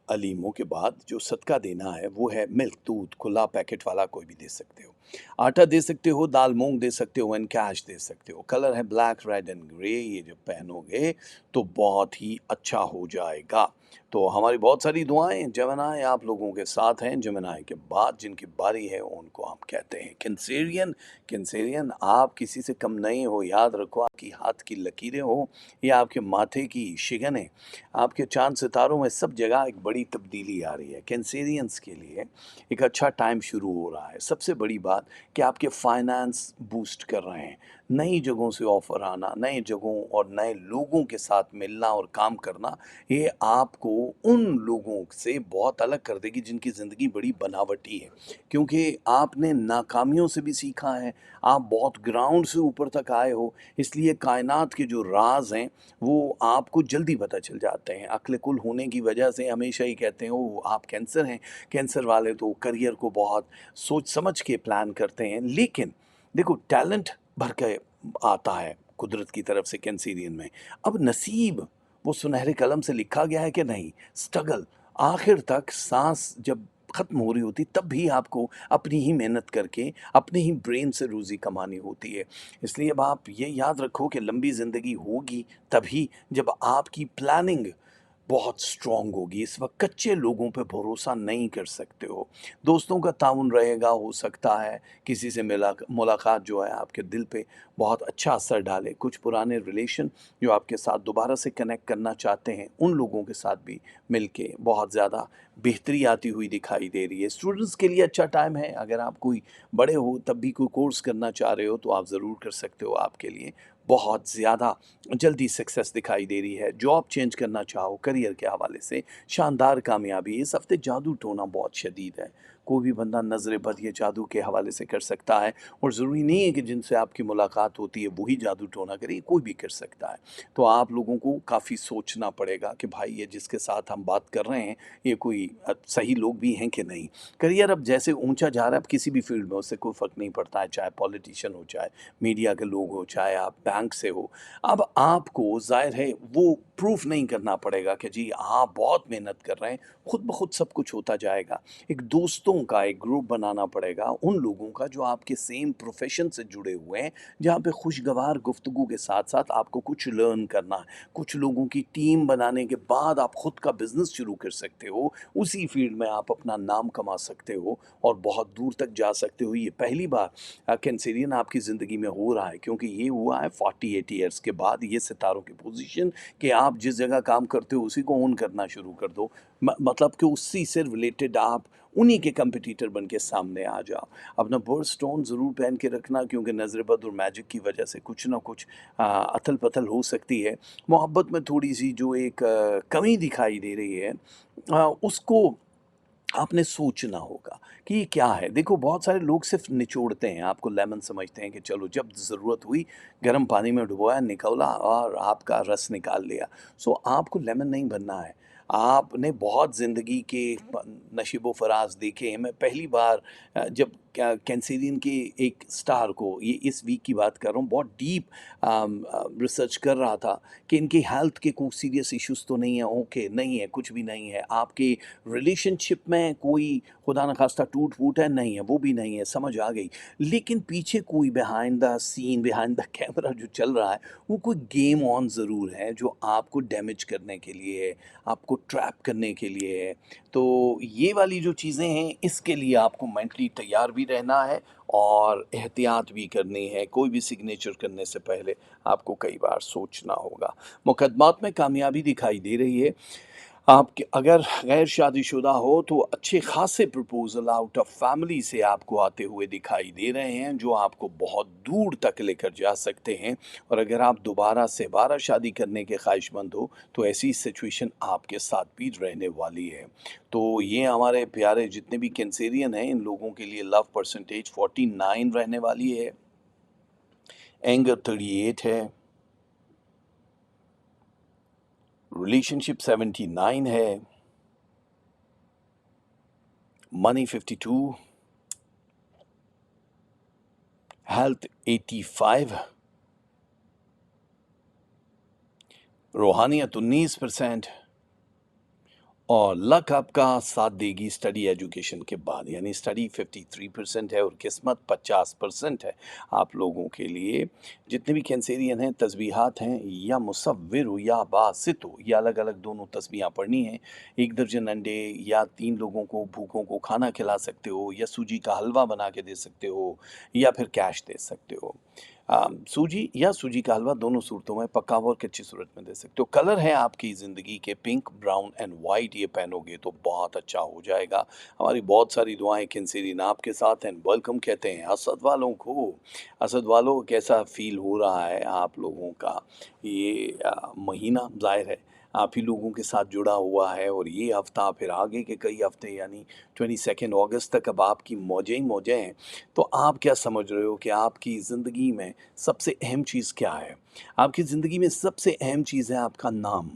अलीमों के बाद जो सदका देना है वो है मिल्क, दूध, खुला पैकेट वाला कोई भी दे सकते हो, आटा दे सकते हो, दाल मूंग दे सकते हो, एंड कैश दे सकते हो। कलर है ब्लैक, रेड एंड ग्रे। ये जब पहनोगे तो बहुत ही अच्छा हो जाएगा। तो हमारी बहुत सारी दुआएं जमनाए आप लोगों के साथ हैं। जमनाए के बाद जिनकी बारी है उनको हम कहते हैं कैंसेरियन। कैंसेरियन, आप किसी से कम नहीं हो, याद रखो। आपकी हाथ की लकीरें हो या आपके माथे की शिकनें, आपके चांद सितारों में सब जगह एक बड़ी तब्दीली आ रही है। कैंसेरियंस के लिए एक अच्छा टाइम शुरू हो रहा है। सबसे बड़ी बात कि आपके फाइनेंस बूस्ट कर रहे हैं। नई जगहों से ऑफ़र आना, नए जगहों और नए लोगों के साथ मिलना और काम करना, ये आपको उन लोगों से बहुत अलग कर देगी जिनकी ज़िंदगी बड़ी बनावटी है। क्योंकि आपने नाकामियों से भी सीखा है, आप बहुत ग्राउंड से ऊपर तक आए हो, इसलिए कायनात के जो राज हैं वो आपको जल्दी पता चल जाते हैं। अक्ल कुल होने की वजह से हमेशा ही कहते हैं वो आप कैंसर हैं। कैंसर वाले तो करियर को बहुत सोच समझ के प्लान करते हैं, लेकिन देखो टैलेंट भर के आता है कुदरत की तरफ से कैंसेरियन में। अब नसीब वो सुनहरे कलम से लिखा गया है कि नहीं, स्ट्रगल आखिर तक, सांस जब ख़त्म हो रही होती तब भी आपको अपनी ही मेहनत करके अपने ही ब्रेन से रोज़ी कमानी होती है। इसलिए अब आप ये याद रखो कि लंबी ज़िंदगी होगी तभी जब आपकी प्लानिंग बहुत स्ट्रॉन्ग होगी। इस वक्त कच्चे लोगों पे भरोसा नहीं कर सकते हो। दोस्तों का ताउन रहेगा, हो सकता है किसी से मुलाकात जो है आपके दिल पे बहुत अच्छा असर डाले। कुछ पुराने रिलेशन जो आपके साथ दोबारा से कनेक्ट करना चाहते हैं, उन लोगों के साथ भी मिलके बहुत ज़्यादा बेहतरी आती हुई दिखाई दे रही है। स्टूडेंट्स के लिए अच्छा टाइम है। अगर आप कोई बड़े हो तब भी कोई कोर्स करना चाह रहे हो तो आप ज़रूर कर सकते हो। आपके लिए बहुत ज़्यादा जल्दी सक्सेस दिखाई दे रही है। जॉब चेंज करना चाहो, करियर के हवाले से शानदार कामयाबी। इस हफ्ते जादू टोना बहुत शदीद है। कोई भी बंदा नज़र बद ये जादू के हवाले से कर सकता है, और ज़रूरी नहीं है कि जिनसे आपकी मुलाकात होती है वही जादू टोना करे, कोई भी कर सकता है। तो आप लोगों को काफ़ी सोचना पड़ेगा कि भाई ये जिसके साथ हम बात कर रहे हैं ये कोई सही लोग भी हैं कि नहीं। करियर अब जैसे ऊंचा जा रहा है, अब किसी भी फील्ड में उससे कोई फ़र्क नहीं पड़ता है, चाहे पॉलिटिशियन हो, चाहे मीडिया के लोग हो, चाहे आप बैंक से हो। अब आपको ज़ाहिर है वो प्रूफ नहीं करना पड़ेगा कि जी आप बहुत मेहनत कर रहे हैं, खुद ब खुद सब कुछ होता जाएगा। एक दोस्तों का एक ग्रुप बनाना पड़ेगा, उन लोगों का जो आपके सेम प्रोफेशन से जुड़े हुए हैं, जहाँ पे खुशगवार गुफ्तगू के साथ साथ आपको कुछ लर्न करना है। कुछ लोगों की टीम बनाने के बाद आप खुद का बिजनेस शुरू कर सकते हो, उसी फील्ड में आप अपना नाम कमा सकते हो और बहुत दूर तक जा सकते हो। ये पहली बार कैंसेरियन आपकी ज़िंदगी में हो रहा है, क्योंकि ये हुआ है 48 ईयर्स के बाद। ये सितारों की पोजीशन कि आप जिस जगह काम करते हो उसी को ओन करना शुरू कर दो, मतलब कि उसी से रिलेटेड आप उन्हीं के कंपटीटर बन के सामने आ जाओ। अपना बर्थ स्टोन ज़रूर पहन के रखना, क्योंकि नज़र बद और मैजिक की वजह से कुछ ना कुछ अथल पथल हो सकती है। मोहब्बत में थोड़ी सी जो एक कमी दिखाई दे रही है, उसको आपने सोचना होगा कि ये क्या है। देखो बहुत सारे लोग सिर्फ निचोड़ते हैं, आपको लेमन समझते हैं कि चलो जब ज़रूरत हुई गर्म पानी में डुबोया, निकला और आपका रस निकाल लिया। सो आपको लेमन नहीं बनना है। आपने बहुत ज़िंदगी के नशीबो फराज देखे हैं। मैं पहली बार जब कैंसेरियन के एक स्टार को, ये इस वीक की बात कर रहा हूँ, बहुत डीप रिसर्च कर रहा था कि इनकी हेल्थ के कोई सीरियस इश्यूज़ तो नहीं है। ओके, नहीं है, कुछ भी नहीं है। आपके रिलेशनशिप में कोई खुदा न खास्ता टूट फूट है, नहीं है, वो भी नहीं है, समझ आ गई। लेकिन पीछे कोई behind the scene, behind the camera जो चल रहा है, वो कोई गेम ऑन ज़रूर है जो आपको डैमेज करने के लिए है, आपको ट्रैप करने के लिए है। तो ये वाली जो चीज़ें हैं, इसके लिए आपको मेंटली तैयार भी रहना है और एहतियात भी करनी है। कोई भी सिग्नेचर करने से पहले आपको कई बार सोचना होगा। मुकदमात में कामयाबी दिखाई दे रही है। आप अगर गैर शादीशुदा हो तो अच्छे खासे प्रपोजल आउट ऑफ फैमिली से आपको आते हुए दिखाई दे रहे हैं, जो आपको बहुत दूर तक लेकर जा सकते हैं। और अगर आप दोबारा से 12 शादी करने के ख्वाहिशमंद हो तो ऐसी सिचुएशन आपके साथ भी रहने वाली है। तो ये हमारे प्यारे जितने भी कैंसेरियन हैं, इन लोगों के लिए लव परसेंटेज 49 रहने वाली है, एंगर 38 है, रिलेशनशिप 79 है, मनी 52, हेल्थ 85, रूहानियत 19% और लक आपका साथ देगी स्टडी एजुकेशन के बाद, यानी स्टडी 53% है और किस्मत 50% है आप लोगों के लिए। जितने भी कैंसेरियन हैं, तस्बीहात हैं या मुसव्विर हो या बासित हो, या अलग अलग दोनों तस्बीहां पढ़नी हैं। 1 दर्जन अंडे या 3 लोगों को भूखों को खाना खिला सकते हो, या सूजी का हलवा बना के दे सकते हो, या फिर कैश दे सकते हो। सूजी या सूजी का हलवा दोनों सूरतों में पक्का हुआ और कच्ची सूरत में दे सकते हो। कलर है आपकी ज़िंदगी के पिंक, ब्राउन एंड वाइट, ये पहनोगे तो बहुत अच्छा हो जाएगा। हमारी बहुत सारी दुआएं किंसेरीन आपके साथ हैं। वेलकम कहते हैं असद वालों को। असद वालों, कैसा फील हो रहा है आप लोगों का ये महीना? ज़ाहिर है आप ही लोगों के साथ जुड़ा हुआ है, और ये हफ्ता फिर आगे के कई हफ्ते यानी 22 अगस्त तक अब आपकी मौजें ही मौजें हैं। तो आप क्या समझ रहे हो कि आपकी ज़िंदगी में सबसे अहम चीज़ क्या है? आपकी ज़िंदगी में सबसे अहम चीज़ है आपका नाम।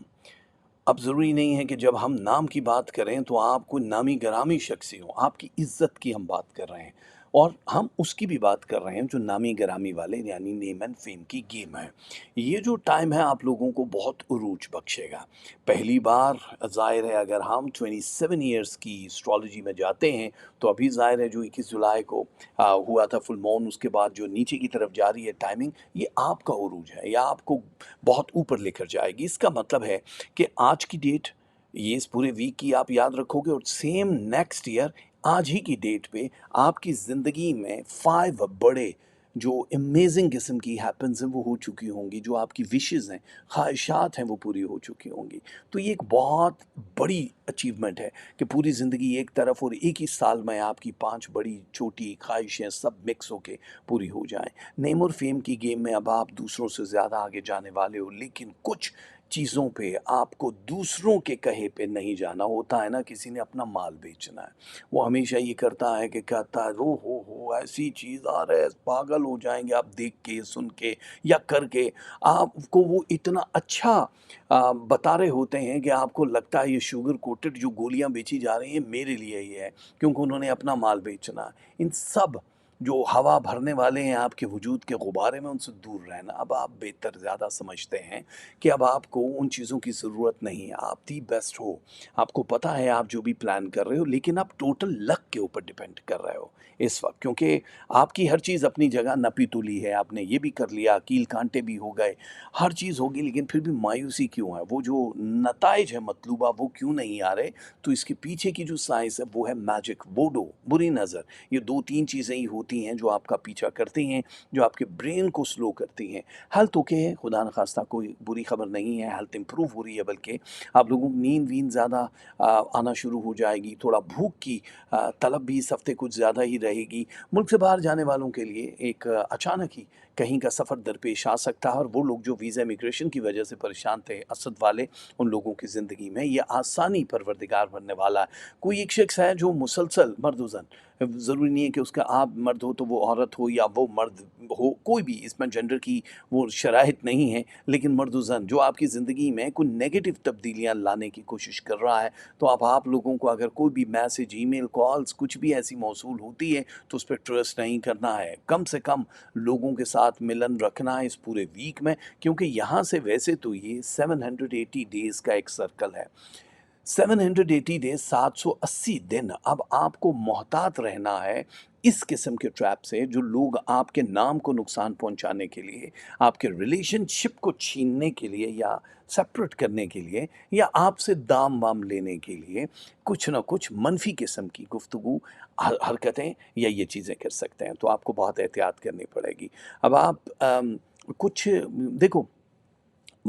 अब ज़रूरी नहीं है कि जब हम नाम की बात करें तो आप कोई नामी गिरामी शख्स ही हो, आपकी इज़्ज़त की हम बात कर रहे हैं, और हम उसकी भी बात कर रहे हैं जो नामी गिरामी वाले यानी नेम एंड फेम की गेम है। ये जो टाइम है आप लोगों को बहुत उरूज बख्शेगा। पहली बार ज़ाहिर है अगर हम 27 ईयर्स की एस्ट्रोलॉजी में जाते हैं तो अभी ज़ाहिर है जो 21 जुलाई को हुआ था फुल मून, उसके बाद जो नीचे की तरफ जा रही है टाइमिंग, ये आपका उरूज है या आपको बहुत ऊपर लेकर जाएगी। इसका मतलब है कि आज की डेट, ये इस पूरे वीक की आप याद रखोगे, और सेम नेक्स्ट ईयर आज ही की डेट पे आपकी ज़िंदगी में 5 बड़े जो अमेजिंग किस्म की हैपन्स हैं वो हो चुकी होंगी, जो आपकी विशेज़ हैं, ख्वाहिशात हैं, वो पूरी हो चुकी होंगी। तो ये एक बहुत बड़ी अचीवमेंट है कि पूरी ज़िंदगी एक तरफ और एक ही साल में आपकी 5 बड़ी छोटी ख्वाहिशें सब मिक्स होके पूरी हो जाएं। नेम और फेम की गेम में अब आप दूसरों से ज़्यादा आगे जाने वाले हो, लेकिन कुछ चीज़ों पे आपको दूसरों के कहे पे नहीं जाना होता है ना। किसी ने अपना माल बेचना है, वो हमेशा ये करता है कि कहता है ओ हो ऐसी चीज़ आ रहा है, पागल हो जाएंगे आप देख के सुन के या करके। आपको वो इतना अच्छा बता रहे होते हैं कि आपको लगता है ये शुगर कोटेड जो गोलियां बेची जा रही हैं मेरे लिए ही है, क्योंकि उन्होंने अपना माल बेचना है। इन सब जो हवा भरने वाले हैं आपके वजूद के गुब्बारे में, उनसे दूर रहना। अब आप बेहतर ज़्यादा समझते हैं कि अब आपको उन चीज़ों की ज़रूरत नहीं है, आप दी बेस्ट हो। आपको पता है आप जो भी प्लान कर रहे हो, लेकिन आप टोटल लक के ऊपर डिपेंड कर रहे हो इस वक्त, क्योंकि आपकी हर चीज़ अपनी जगह नपी तुली है। आपने ये भी कर लिया, कील कांटे भी हो गए, हर चीज़ होगी, लेकिन फिर भी मायूसी क्यों है? वो जो नताइज है मतलूबा वो क्यों नहीं आ रहे? तो इसके पीछे की जो साइंस है वो है मैजिक, वोडो, बुरी नज़र। ये 2-3 चीज़ें ही होती हैं जो आपका पीछा करती हैं, जो आपके ब्रेन को स्लो करती हैं। हेल्थ ओके है, खुदा न खास्ता कोई बुरी खबर नहीं है, हेल्थ इंप्रूव हो रही है, बल्कि आप लोगों को नींद वींद ज़्यादा आना शुरू हो जाएगी। थोड़ा भूख की तलब भी इस हफ्ते कुछ ज़्यादा ही रहेगी। मुल्क से बाहर जाने वालों के लिए एक अचानक ही कहीं का सफ़र दरपेश आ सकता है, और वो लोग जो वीज़ा इमिग्रेशन की वजह से परेशान थे असद वाले, उन लोगों की ज़िंदगी में ये आसानी परवरदिगार बनने वाला है। कोई एक शख्स है जो मुसलसल मर्द ज़न, ज़रूरी नहीं है कि उसका आप मर्द हो तो वो औरत हो या वो मर्द हो, कोई भी इसमें जेंडर की वो शराइत नहीं है, लेकिन मर्द ज़न जो आपकी ज़िंदगी में कोई नेगेटिव तब्दीलियाँ लाने की कोशिश कर रहा है, तो अब आप लोगों को अगर कोई भी मैसेज, ईमेल, कॉल्स कुछ भी ऐसी मौसूल होती है तो उस पर ट्रस्ट नहीं करना है। कम से कम लोगों के साथ मिलन रखना है इस पूरे वीक में, क्योंकि यहाँ से वैसे तो ये 780 डेज़ का एक सर्कल है। 780 डेज, 780 दिन। अब आपको मोहतात रहना है इस किस्म के ट्रैप से, जो लोग आपके नाम को नुकसान पहुंचाने के लिए, आपके रिलेशनशिप को छीनने के लिए या सेपरेट करने के लिए, या आपसे दाम वाम लेने के लिए कुछ ना कुछ मनफी किस्म की गुफ्तगू, हरकतें या ये चीज़ें कर सकते हैं। तो आपको बहुत एहतियात करनी पड़ेगी। अब आप कुछ देखो,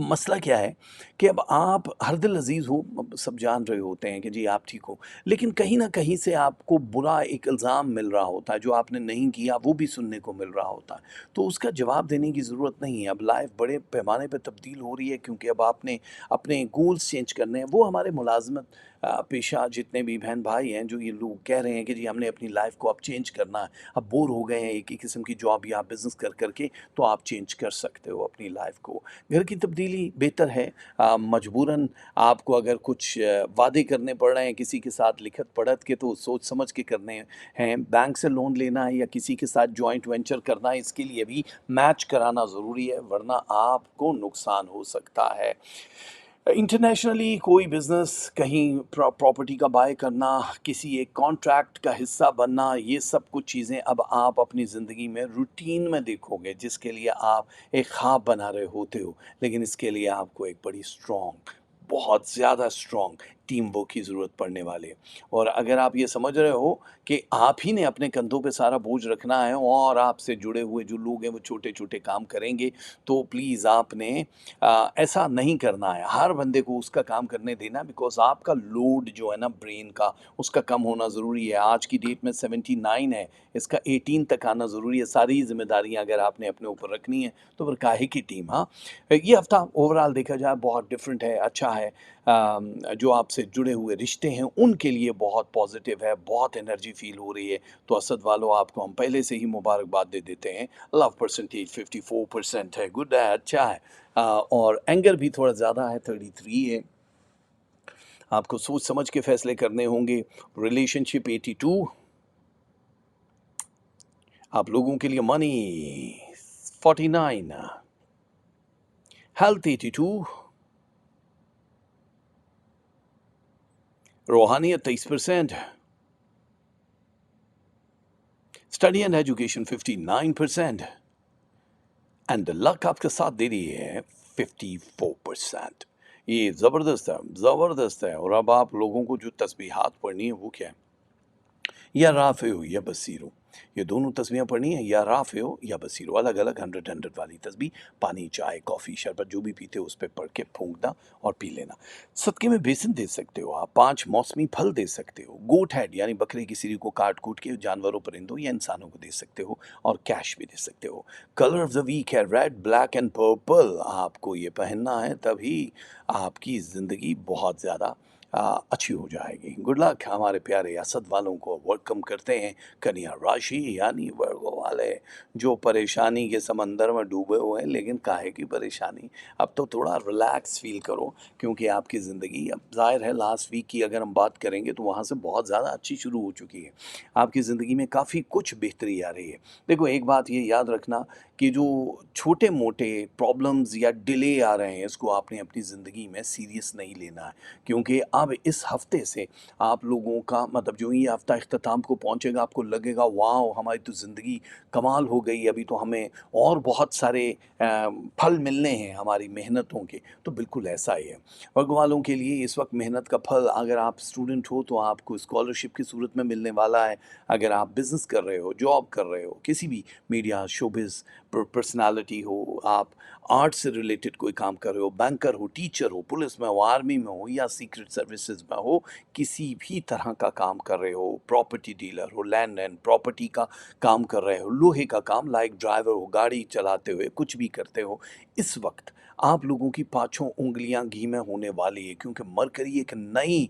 मसला क्या है कि अब आप हर दिल अजीज़ हो, अब सब जान रहे होते हैं कि जी आप ठीक हो, लेकिन कहीं ना कहीं से आपको बुरा एक इल्ज़ाम मिल रहा होता है, जो आपने नहीं किया वो भी सुनने को मिल रहा होता है। तो उसका जवाब देने की ज़रूरत नहीं है। अब लाइफ बड़े पैमाने पर तब्दील हो रही है, क्योंकि अब आपने अपने गोल्स चेंज करने हैं। वो हमारे मुलाजमत पेशा जितने भी बहन भाई हैं, जो ये लोग कह रहे हैं कि जी हमने अपनी लाइफ को अब चेंज करना है, अब बोर हो गए हैं एक ही किस्म की जॉब या बिज़नेस कर करके, तो आप चेंज कर सकते हो अपनी लाइफ को। घर की तब्दीली तब्दीली बेहतर है। मजबूरन आपको अगर कुछ वादे करने पड़ रहे हैं किसी के साथ लिखत पढ़त के, तो सोच समझ के करने हैं। बैंक से लोन लेना है या किसी के साथ जॉइंट वेंचर करना है, इसके लिए भी मैच कराना ज़रूरी है, वरना आपको नुकसान हो सकता है। इंटरनेशनली कोई बिज़नेस, कहीं प्रॉपर्टी का बाय करना, किसी एक कॉन्ट्रैक्ट का हिस्सा बनना, ये सब कुछ चीज़ें अब आप अपनी ज़िंदगी में रूटीन में देखोगे, जिसके लिए आप एक ख्वाब बना रहे होते हो। लेकिन इसके लिए आपको एक बड़ी स्ट्रॉन्ग, बहुत ज़्यादा स्ट्रॉन्ग टीम वर्क की ज़रूरत पड़ने वाली है। और अगर आप ये समझ रहे हो कि आप ही ने अपने कंधों पे सारा बोझ रखना है और आपसे जुड़े हुए जो लोग हैं वो छोटे छोटे काम करेंगे, तो प्लीज़ आपने ऐसा नहीं करना है। हर बंदे को उसका काम करने देना, बिकॉज आपका लोड जो है ना ब्रेन का, उसका कम होना ज़रूरी है। आज की डेट में 79 है, इसका 18 तक आना ज़रूरी है। सारी जिम्मेदारियां अगर आपने अपने ऊपर रखनी है तो फिर काहे की टीम। हाँ, ये हफ्ता ओवरऑल देखा जाए बहुत डिफरेंट है, अच्छा है। जो आपसे जुड़े हुए रिश्ते हैं उनके लिए बहुत पॉजिटिव है, बहुत एनर्जी फील हो रही है। तो असद वालों, आपको हम पहले से ही मुबारकबाद दे देते हैं। लव परसेंटेज 54% है, गुड है, अच्छा है। और एंगर भी थोड़ा ज़्यादा है, 33 है। आपको सोच समझ के फैसले करने होंगे। रिलेशनशिप 82, आप लोगों के लिए money 49, health 82, रूहानियत 23%, study and education 59%, and luck आपके साथ दे रही है 54%। ये ज़बरदस्त है, ज़बरदस्त है। और अब आप लोगों को जो तस्बीहात पढ़नी है वो क्या है? या राफ़े हो या बसीर हो, ये दोनों तस्बीहें पढ़नी है। या राफ़े हो या बसीर हो, अलग अलग 100 वाली तस्बीह। पानी, चाय, कॉफ़ी, शरबत जो भी पीते हो उस पर पढ़ के फूंकना और पी लेना। सदक़े में बेसन दे सकते हो आप, 5 मौसमी फल दे सकते हो, गोट हेड यानी बकरे की सिरी को काट कूट के जानवरों, परिंदों या इंसानों को दे सकते हो, और कैश भी दे सकते हो। कलर ऑफ द वीक है रेड, ब्लैक एंड पर्पल। आपको ये पहनना है, तभी आपकी ज़िंदगी बहुत ज़्यादा अच्छी हो जाएगी। Good luck. हमारे प्यारे असद वालों को वेलकम करते हैं। कन्या राशि यानी वर्गो वाले, जो परेशानी के समंदर में डूबे हुए हैं, लेकिन काहे की परेशानी, अब तो थोड़ा रिलैक्स फील करो, क्योंकि आपकी ज़िंदगी अब ज़ाहिर है लास्ट वीक की अगर हम बात करेंगे तो वहाँ से बहुत ज़्यादा अच्छी शुरू हो चुकी है। आपकी ज़िंदगी में काफ़ी कुछ बेहतरी आ रही है। देखो, एक बात ये याद रखना कि जो छोटे मोटे प्रॉब्लम्स या डिले आ रहे हैं, इसको आपने अपनी ज़िंदगी में सीरियस नहीं लेना है, क्योंकि अब इस हफ्ते से आप लोगों का मतलब जो ये हफ्ता इख्तिताम को पहुंचेगा, आपको लगेगा वाह हमारी तो ज़िंदगी कमाल हो गई, अभी तो हमें और बहुत सारे फल मिलने हैं हमारी मेहनतों के। तो बिल्कुल ऐसा ही है। वर्ग वालों के लिए इस वक्त मेहनत का फल, अगर आप स्टूडेंट हो तो आपको स्कॉलरशिप की सूरत में मिलने वाला है। अगर आप बिज़नेस कर रहे हो, जॉब कर रहे हो, किसी भी मीडिया शोबिज़ पर्सनालिटी हो, आप आर्ट से रिलेटेड कोई काम कर रहे हो, बैंकर हो, टीचर हो, पुलिस में हो, आर्मी में हो या सीक्रेट सर्विसेज में हो, किसी भी तरह का काम कर रहे हो, प्रॉपर्टी डीलर हो, लैंड एंड प्रॉपर्टी का काम कर रहे हो, लोहे का काम लाइक ड्राइवर हो, गाड़ी चलाते हुए कुछ भी करते हो, इस वक्त आप लोगों की पाँचों उंगलियां घी में होने वाली है, क्योंकि मरकरी एक नई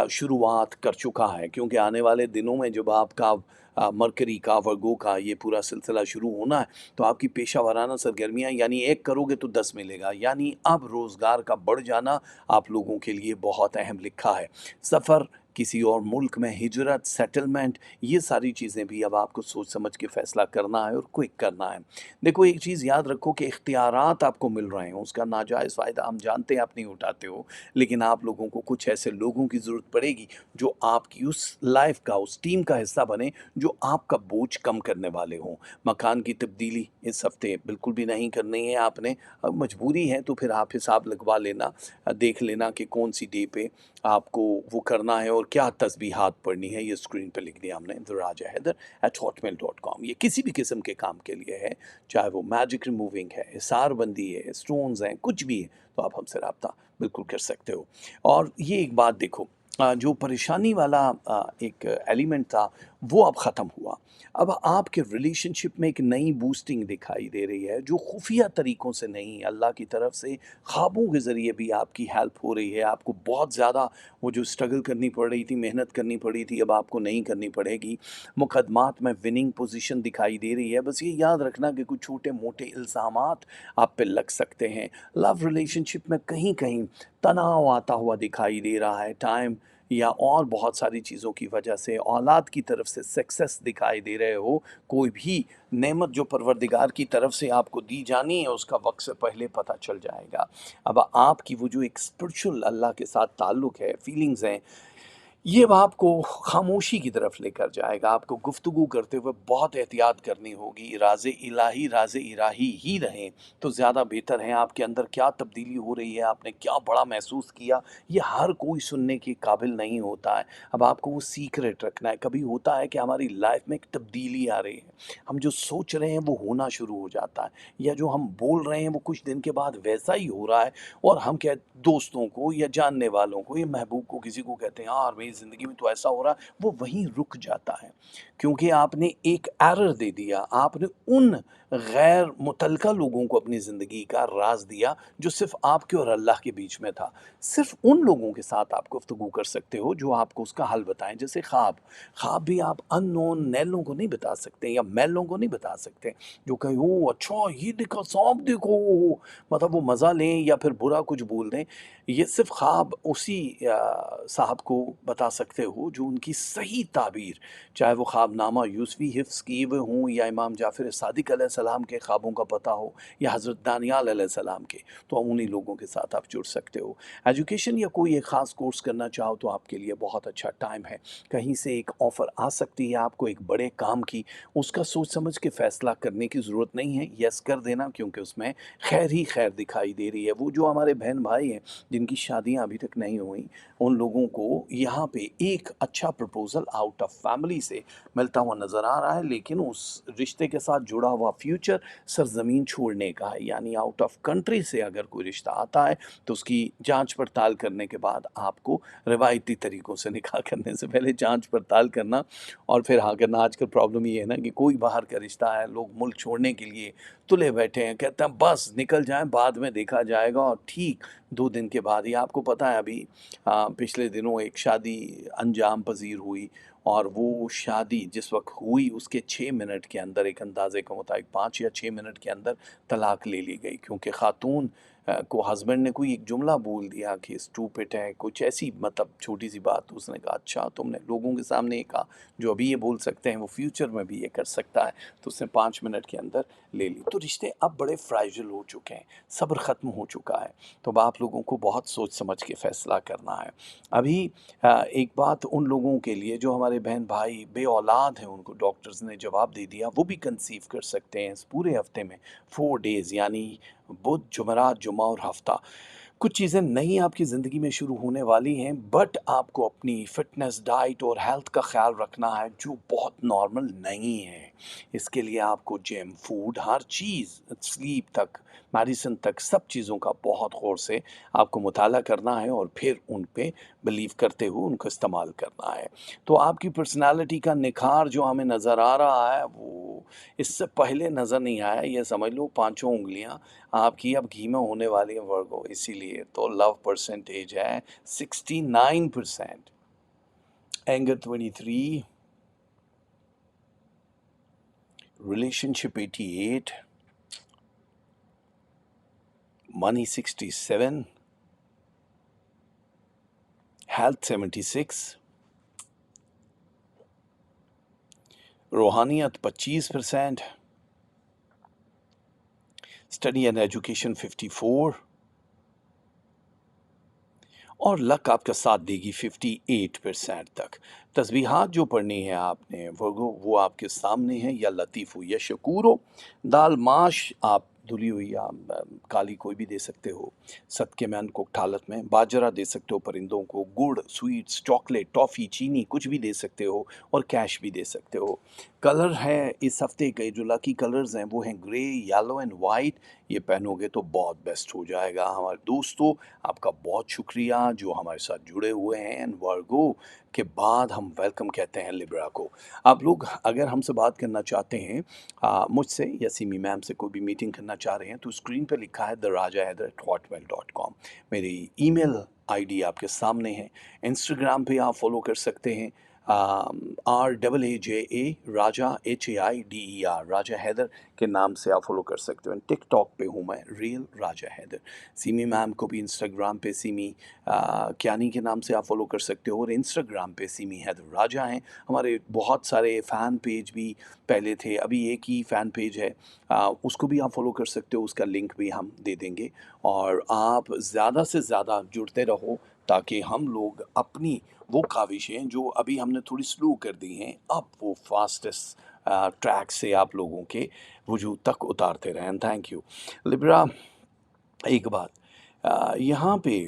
शुरुआत कर चुका है। क्योंकि आने वाले दिनों में जब आपका मरकरी का, वर्गों का ये पूरा सिलसिला शुरू होना है, तो आपकी पेशा वाराना सरगर्मियाँ, यानी एक करोगे तो 10 मिलेगा, यानी अब रोज़गार का बढ़ जाना आप लोगों के लिए बहुत अहम लिखा है। सफ़र, किसी और मुल्क में हिजरत, सेटलमेंट, ये सारी चीज़ें भी अब आपको सोच समझ के फ़ैसला करना है और क्विक करना है। देखो, एक चीज़ याद रखो कि इख्तियारात आपको मिल रहे हैं, उसका नाजायज़ फ़ायदा हम जानते हैं आप नहीं उठाते हो, लेकिन आप लोगों को कुछ ऐसे लोगों की ज़रूरत पड़ेगी जो आपकी उस लाइफ का, उस टीम का हिस्सा बने, जो आपका बोझ कम करने वाले हों। मकान की तब्दीली इस हफ्ते बिल्कुल भी नहीं करनी है आपने। अब मजबूरी है तो फिर आप हिसाब लगवा लेना, देख लेना कि कौन सी डे पे आपको वो करना है और क्या तस्बीहात पढ़नी है। ये स्क्रीन पे लिख दिया हमने, raja@hotmail.com। ये किसी भी किस्म के काम के लिए है, चाहे वो मैजिक रिमूविंग है, हिसार बंदी है, स्टोन्स हैं, कुछ भी है, तो आप हमसे रब्ता बिल्कुल कर सकते हो। और ये एक बात देखो, جو پریشانی والا ایک ایلیمنٹ تھا وہ اب ختم ہوا. اب آپ کے ریلیشن شپ میں ایک نئی بوسٹنگ دکھائی دے رہی ہے جو خفیہ طریقوں سے نہیں، اللہ کی طرف سے خوابوں کے ذریعے بھی آپ کی ہیلپ ہو رہی ہے. آپ کو بہت زیادہ وہ جو اسٹرگل کرنی پڑ رہی تھی، محنت کرنی پڑی تھی، اب آپ کو نہیں کرنی پڑے گی. مقدمات میں وننگ پوزیشن دکھائی دے رہی ہے. بس یہ یاد رکھنا کہ کچھ چھوٹے موٹے الزامات آپ پہ لگ سکتے ہیں. لو ریلیشن شپ میں کہیں کہیں تناؤ آتا ہوا دکھائی دے رہا ہے، ٹائم یا اور بہت ساری چیزوں کی وجہ سے. اولاد کی طرف سے سکسیس دکھائی دے رہے ہو. کوئی بھی نعمت جو پروردگار کی طرف سے آپ کو دی جانی ہے اس کا وقت سے پہلے پتہ چل جائے گا. اب آپ کی وہ جو ایک اسپرچل اللہ کے ساتھ تعلق ہے، فیلنگز ہیں، یہ اب آپ کو خاموشی کی طرف لے کر جائے گا. آپ کو گفتگو کرتے ہوئے بہت احتیاط کرنی ہوگی. راز الہی ہی رہیں تو زیادہ بہتر ہے. آپ کے اندر کیا تبدیلی ہو رہی ہے، آپ نے کیا بڑا محسوس کیا، یہ ہر کوئی سننے کے قابل نہیں ہوتا ہے. اب آپ کو وہ سیکرٹ رکھنا ہے. کبھی ہوتا ہے کہ ہماری لائف میں ایک تبدیلی آ رہی ہے، ہم جو سوچ رہے ہیں وہ ہونا شروع ہو جاتا ہے، یا جو ہم بول رہے ہیں وہ کچھ دن کے بعد ویسا ہی ہو رہا ہے، اور ہم کیا دوستوں کو یا جاننے والوں کو یا محبوب کو کسی کو کہتے ہیں یار میری زندگی میں تو ایسا ہو رہا ہے، وہ وہیں رک جاتا ہے. کیونکہ آپ نے ایک ایرر دے دیا، آپ نے ان غیر متعلقہ لوگوں کو اپنی زندگی کا راز دیا جو صرف آپ کے اور اللہ کے بیچ میں تھا. صرف ان لوگوں کے ساتھ آپ گفتگو کر سکتے ہو جو آپ کو اس کا حل بتائیں. جیسے خواب بھی آپ ان نون نیلوں کو نہیں بتا سکتے یا میلوں کو نہیں بتا سکتے جو کہ او اچھا یہ دیکھا سانپ دیکھو، مطلب وہ مزہ لیں یا پھر برا کچھ بول دیں. یہ صرف خواب اسی صاحب کو بتا سکتے ہو جو ان کی صحیح تعبیر، چاہے وہ خواب نامہ یوسفی حفظ کیے ہوئے ہوں یا امام جعفر صادق علیہ السلام کے خوابوں کا پتہ ہو یا حضرت دانیال علیہ السلام کے، تو انہی لوگوں کے ساتھ آپ جڑ سکتے ہو. ایجوکیشن یا کوئی ایک خاص کورس کرنا چاہو تو آپ کے لیے بہت اچھا ٹائم ہے. کہیں سے ایک آفر آ سکتی ہے آپ کو ایک بڑے کام کی، اس کا سوچ سمجھ کے فیصلہ کرنے کی ضرورت نہیں ہے، یس کر دینا، کیونکہ اس میں خیر ہی خیر دکھائی دے رہی ہے. وہ جو ہمارے بہن بھائی ہیں جن کی شادیاں ابھی تک نہیں ہوئیں، ان لوگوں کو یہاں پہ ایک اچھا پرپوزل آؤٹ آف فیملی سے ملتا ہوا نظر آ رہا ہے، لیکن اس رشتے کے ساتھ جڑا ہوا فیوچر سرزمین چھوڑنے کا ہے. یعنی آؤٹ آف کنٹری سے اگر کوئی رشتہ آتا ہے تو اس کی جانچ پڑتال کرنے کے بعد آپ کو روایتی طریقوں سے نکاح کرنے سے پہلے جانچ پڑتال کرنا اور پھر ہاں کرنا. آج کل پرابلم یہ ہے نا کہ کوئی باہر کا رشتہ ہے، لوگ ملک چھوڑنے کے لیے تلے بیٹھے ہیں، کہتے ہیں بس نکل جائیں بعد میں دیکھا جائے گا، اور ٹھیک 2 دن کے بعد ہی. آپ کو پتہ ہے ابھی پچھلے دنوں ایک شادی انجام پذیر ہوئی، اور وہ شادی جس وقت ہوئی اس کے 6 منٹ کے اندر، ایک اندازے کے مطابق 5 یا 6 منٹ کے اندر طلاق لے لی گئی، کیونکہ خاتون کو ہسبینڈ نے کوئی ایک جملہ بول دیا کہ اسٹوپٹ ہے، کچھ ایسی مطلب چھوٹی سی بات. اس نے کہا اچھا تم نے لوگوں کے سامنے یہ کہا، جو ابھی یہ بول سکتے ہیں وہ فیوچر میں بھی یہ کر سکتا ہے. تو اس نے 5 منٹ کے اندر لے لی. تو رشتے اب بڑے فراجل ہو چکے ہیں، صبر ختم ہو چکا ہے. تو اب آپ لوگوں کو بہت سوچ سمجھ کے فیصلہ کرنا ہے. ابھی ایک بات ان لوگوں کے لیے جو ہمارے بہن بھائی بے اولاد ہیں، ان کو ڈاکٹرز نے جواب دے دیا وہ بھی کنسیو کر سکتے ہیں اس پورے ہفتے میں 4 ڈیز، یعنی بدھ جمعرات جمعہ اور ہفتہ. کچھ چیزیں نئی آپ کی زندگی میں شروع ہونے والی ہیں، بٹ آپ کو اپنی فٹنس، ڈائٹ اور ہیلتھ کا خیال رکھنا ہے جو بہت نارمل نہیں ہے. اس کے لیے آپ کو جم، فوڈ، ہر چیز، سلیپ تک، میڈیسن تک، سب چیزوں کا بہت غور سے آپ کو مطالعہ کرنا ہے اور پھر ان پہ بلیو کرتے ہوئے ان کو استعمال کرنا ہے. تو آپ کی پرسنالٹی کا نکھار جو ہمیں نظر آ رہا ہے وہ اس سے پہلے نظر نہیں آیا. یہ سمجھ لو 5 انگلیاں آپ کی اب گھی میں ہونے والی ہیں ورگو. اسی لیے تو لو پرسنٹیج ہے 69%، اینگر 23، ریلیشن شپ 88، منی 67، ہیلتھ 76، روحانیت 25%، اسٹڈی اینڈ ایجوکیشن 54، اور لک آپ کا ساتھ دے گی 58% تک. تسبیحات جو پڑھنی ہے آپ نے وہ آپ کے سامنے ہیں، یا لطیف ہو یا شکور ہو. دال ماش آپ धुली हुई या काली कोई भी दे सकते हो, सदके में अन्न को ठालत में, बाजरा दे सकते हो परिंदों को, गुड़, स्वीट्स, चॉकलेट, टॉफ़ी, चीनी कुछ भी दे सकते हो, और कैश भी दे सकते हो। कलर है इस हफ्ते के जो लकी कलर्स हैं वो हैं ग्रे, येलो एंड वाइट। ये पहनोगे तो बहुत बेस्ट हो जाएगा। हमारे दोस्तों, आपका बहुत शुक्रिया जो हमारे साथ जुड़े हुए हैं। एंड वर्गो के बाद हम वेलकम कहते हैं लिब्रा को। आप लोग अगर हमसे बात करना चाहते हैं, मुझसे या सिमी मैम से कोई भी मीटिंग करना चाह रहे हैं, तो स्क्रीन पर लिखा है theraja@hotmail.com। मेरी ईमेल आईडी आपके सामने है। इंस्टाग्राम पे आप फॉलो कर सकते हैं, RAAJA राजा HAIDER राजा हैदर के नाम से आप फॉलो कर सकते हो। टिकटॉक पे हूँ मैं, रियल राजा हैदर। सिमी मैम को भी इंस्टाग्राम पे सिमी क्यानी के नाम से आप फॉलो कर सकते हो, और इंस्टाग्राम पे सिमी हैदर राजा हैं। हमारे बहुत सारे फ़ैन पेज भी पहले थे, अभी एक ही फ़ैन पेज है, उसको भी आप फॉलो कर सकते हो, उसका लिंक भी हम दे देंगे। और आप ज़्यादा से ज़्यादा जुड़ते रहो ताकि हम लोग अपनी वो काविशें जो अभी हमने थोड़ी स्लो कर दी हैं, अब वो फास्टेस्ट ट्रैक से आप लोगों के वजूद तक उतारते रहें। Thank you Libra. एक बात, यहाँ पे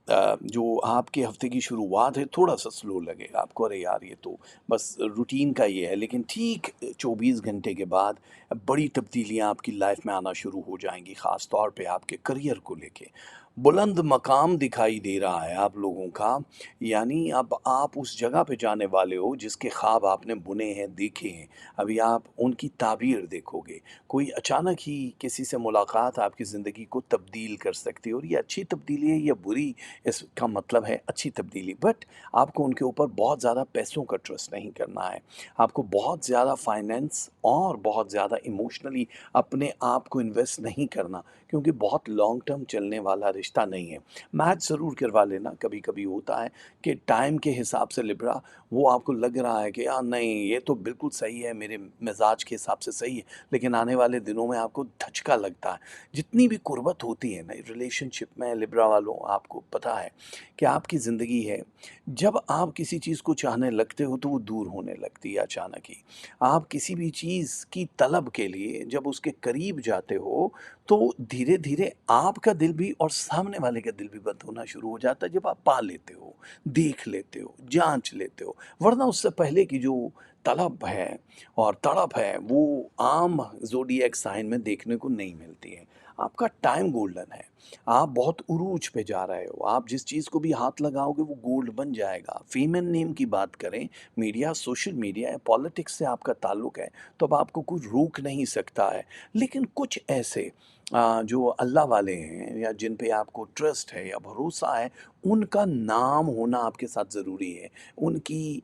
जो आपके हफ्ते की शुरुआत है थोड़ा सा स्लो लगेगा आपको, अरे यार ये तो बस रूटीन का ये है, लेकिन ठीक 24 घंटे के बाद बड़ी तब्दीलियाँ आपकी लाइफ में आना शुरू हो जाएंगी, ख़ास तौर पे आपके करियर को लेके बुलंद मकाम दिखाई दे रहा है आप लोगों का। यानी अब आप उस जगह पे जाने वाले हो जिसके ख्वाब आपने बुने हैं, देखे हैं, अभी आप उनकी ताबीर देखोगे। कोई अचानक ही किसी से मुलाकात आपकी ज़िंदगी को तब्दील कर सकती है, और ये अच्छी तब्दीली है या बुरी, इसका मतलब है अच्छी तब्दीली। बट आपको उनके ऊपर बहुत ज़्यादा पैसों का ट्रस्ट नहीं करना है, आपको बहुत ज़्यादा फाइनेंस और बहुत ज़्यादा इमोशनली अपने आप को इन्वेस्ट नहीं करना, क्योंकि बहुत लॉन्ग टर्म चलने वाला रिश्ता नहीं है। मैच ज़रूर करवा लेना, कभी कभी होता है कि टाइम के हिसाब से लिब्रा वो आपको लग रहा है कि यार नहीं ये तो बिल्कुल सही है, मेरे मिजाज के हिसाब से सही है, लेकिन आने वाले दिनों में आपको धचका लगता है। जितनी भी कुर्बत होती है ना रिलेशनशिप में लिब्रा वालों, आपको पता है कि आपकी ज़िंदगी है, जब आप किसी चीज़ को चाहने लगते हो तो वो दूर होने लगती है अचानक ही। आप किसी भी चीज़ की तलब के लिए जब उसके करीब जाते हो तो धीरे धीरे आपका दिल भी और सामने वाले का दिल भी बंद होना शुरू हो जाता है, जब आप पा लेते हो, देख लेते हो, जांच लेते हो। वरना उससे पहले की जो तलब है और तड़प है वो आम ज़ोडिएक साइन में देखने को नहीं मिलती है। आपका टाइम गोल्डन है, आप बहुत उरूज पे जा रहे हो, आप जिस चीज़ को भी हाथ लगाओगे वो गोल्ड बन जाएगा। फेम एंड नेम की बात करें, मीडिया, सोशल मीडिया या पॉलिटिक्स से आपका ताल्लुक है, तो अब आपको कोई रोक नहीं सकता है। लेकिन कुछ ऐसे जो अल्लाह वाले हैं या जिन पे आपको ट्रस्ट है या भरोसा है, उनका नाम होना आपके साथ ज़रूरी है, उनकी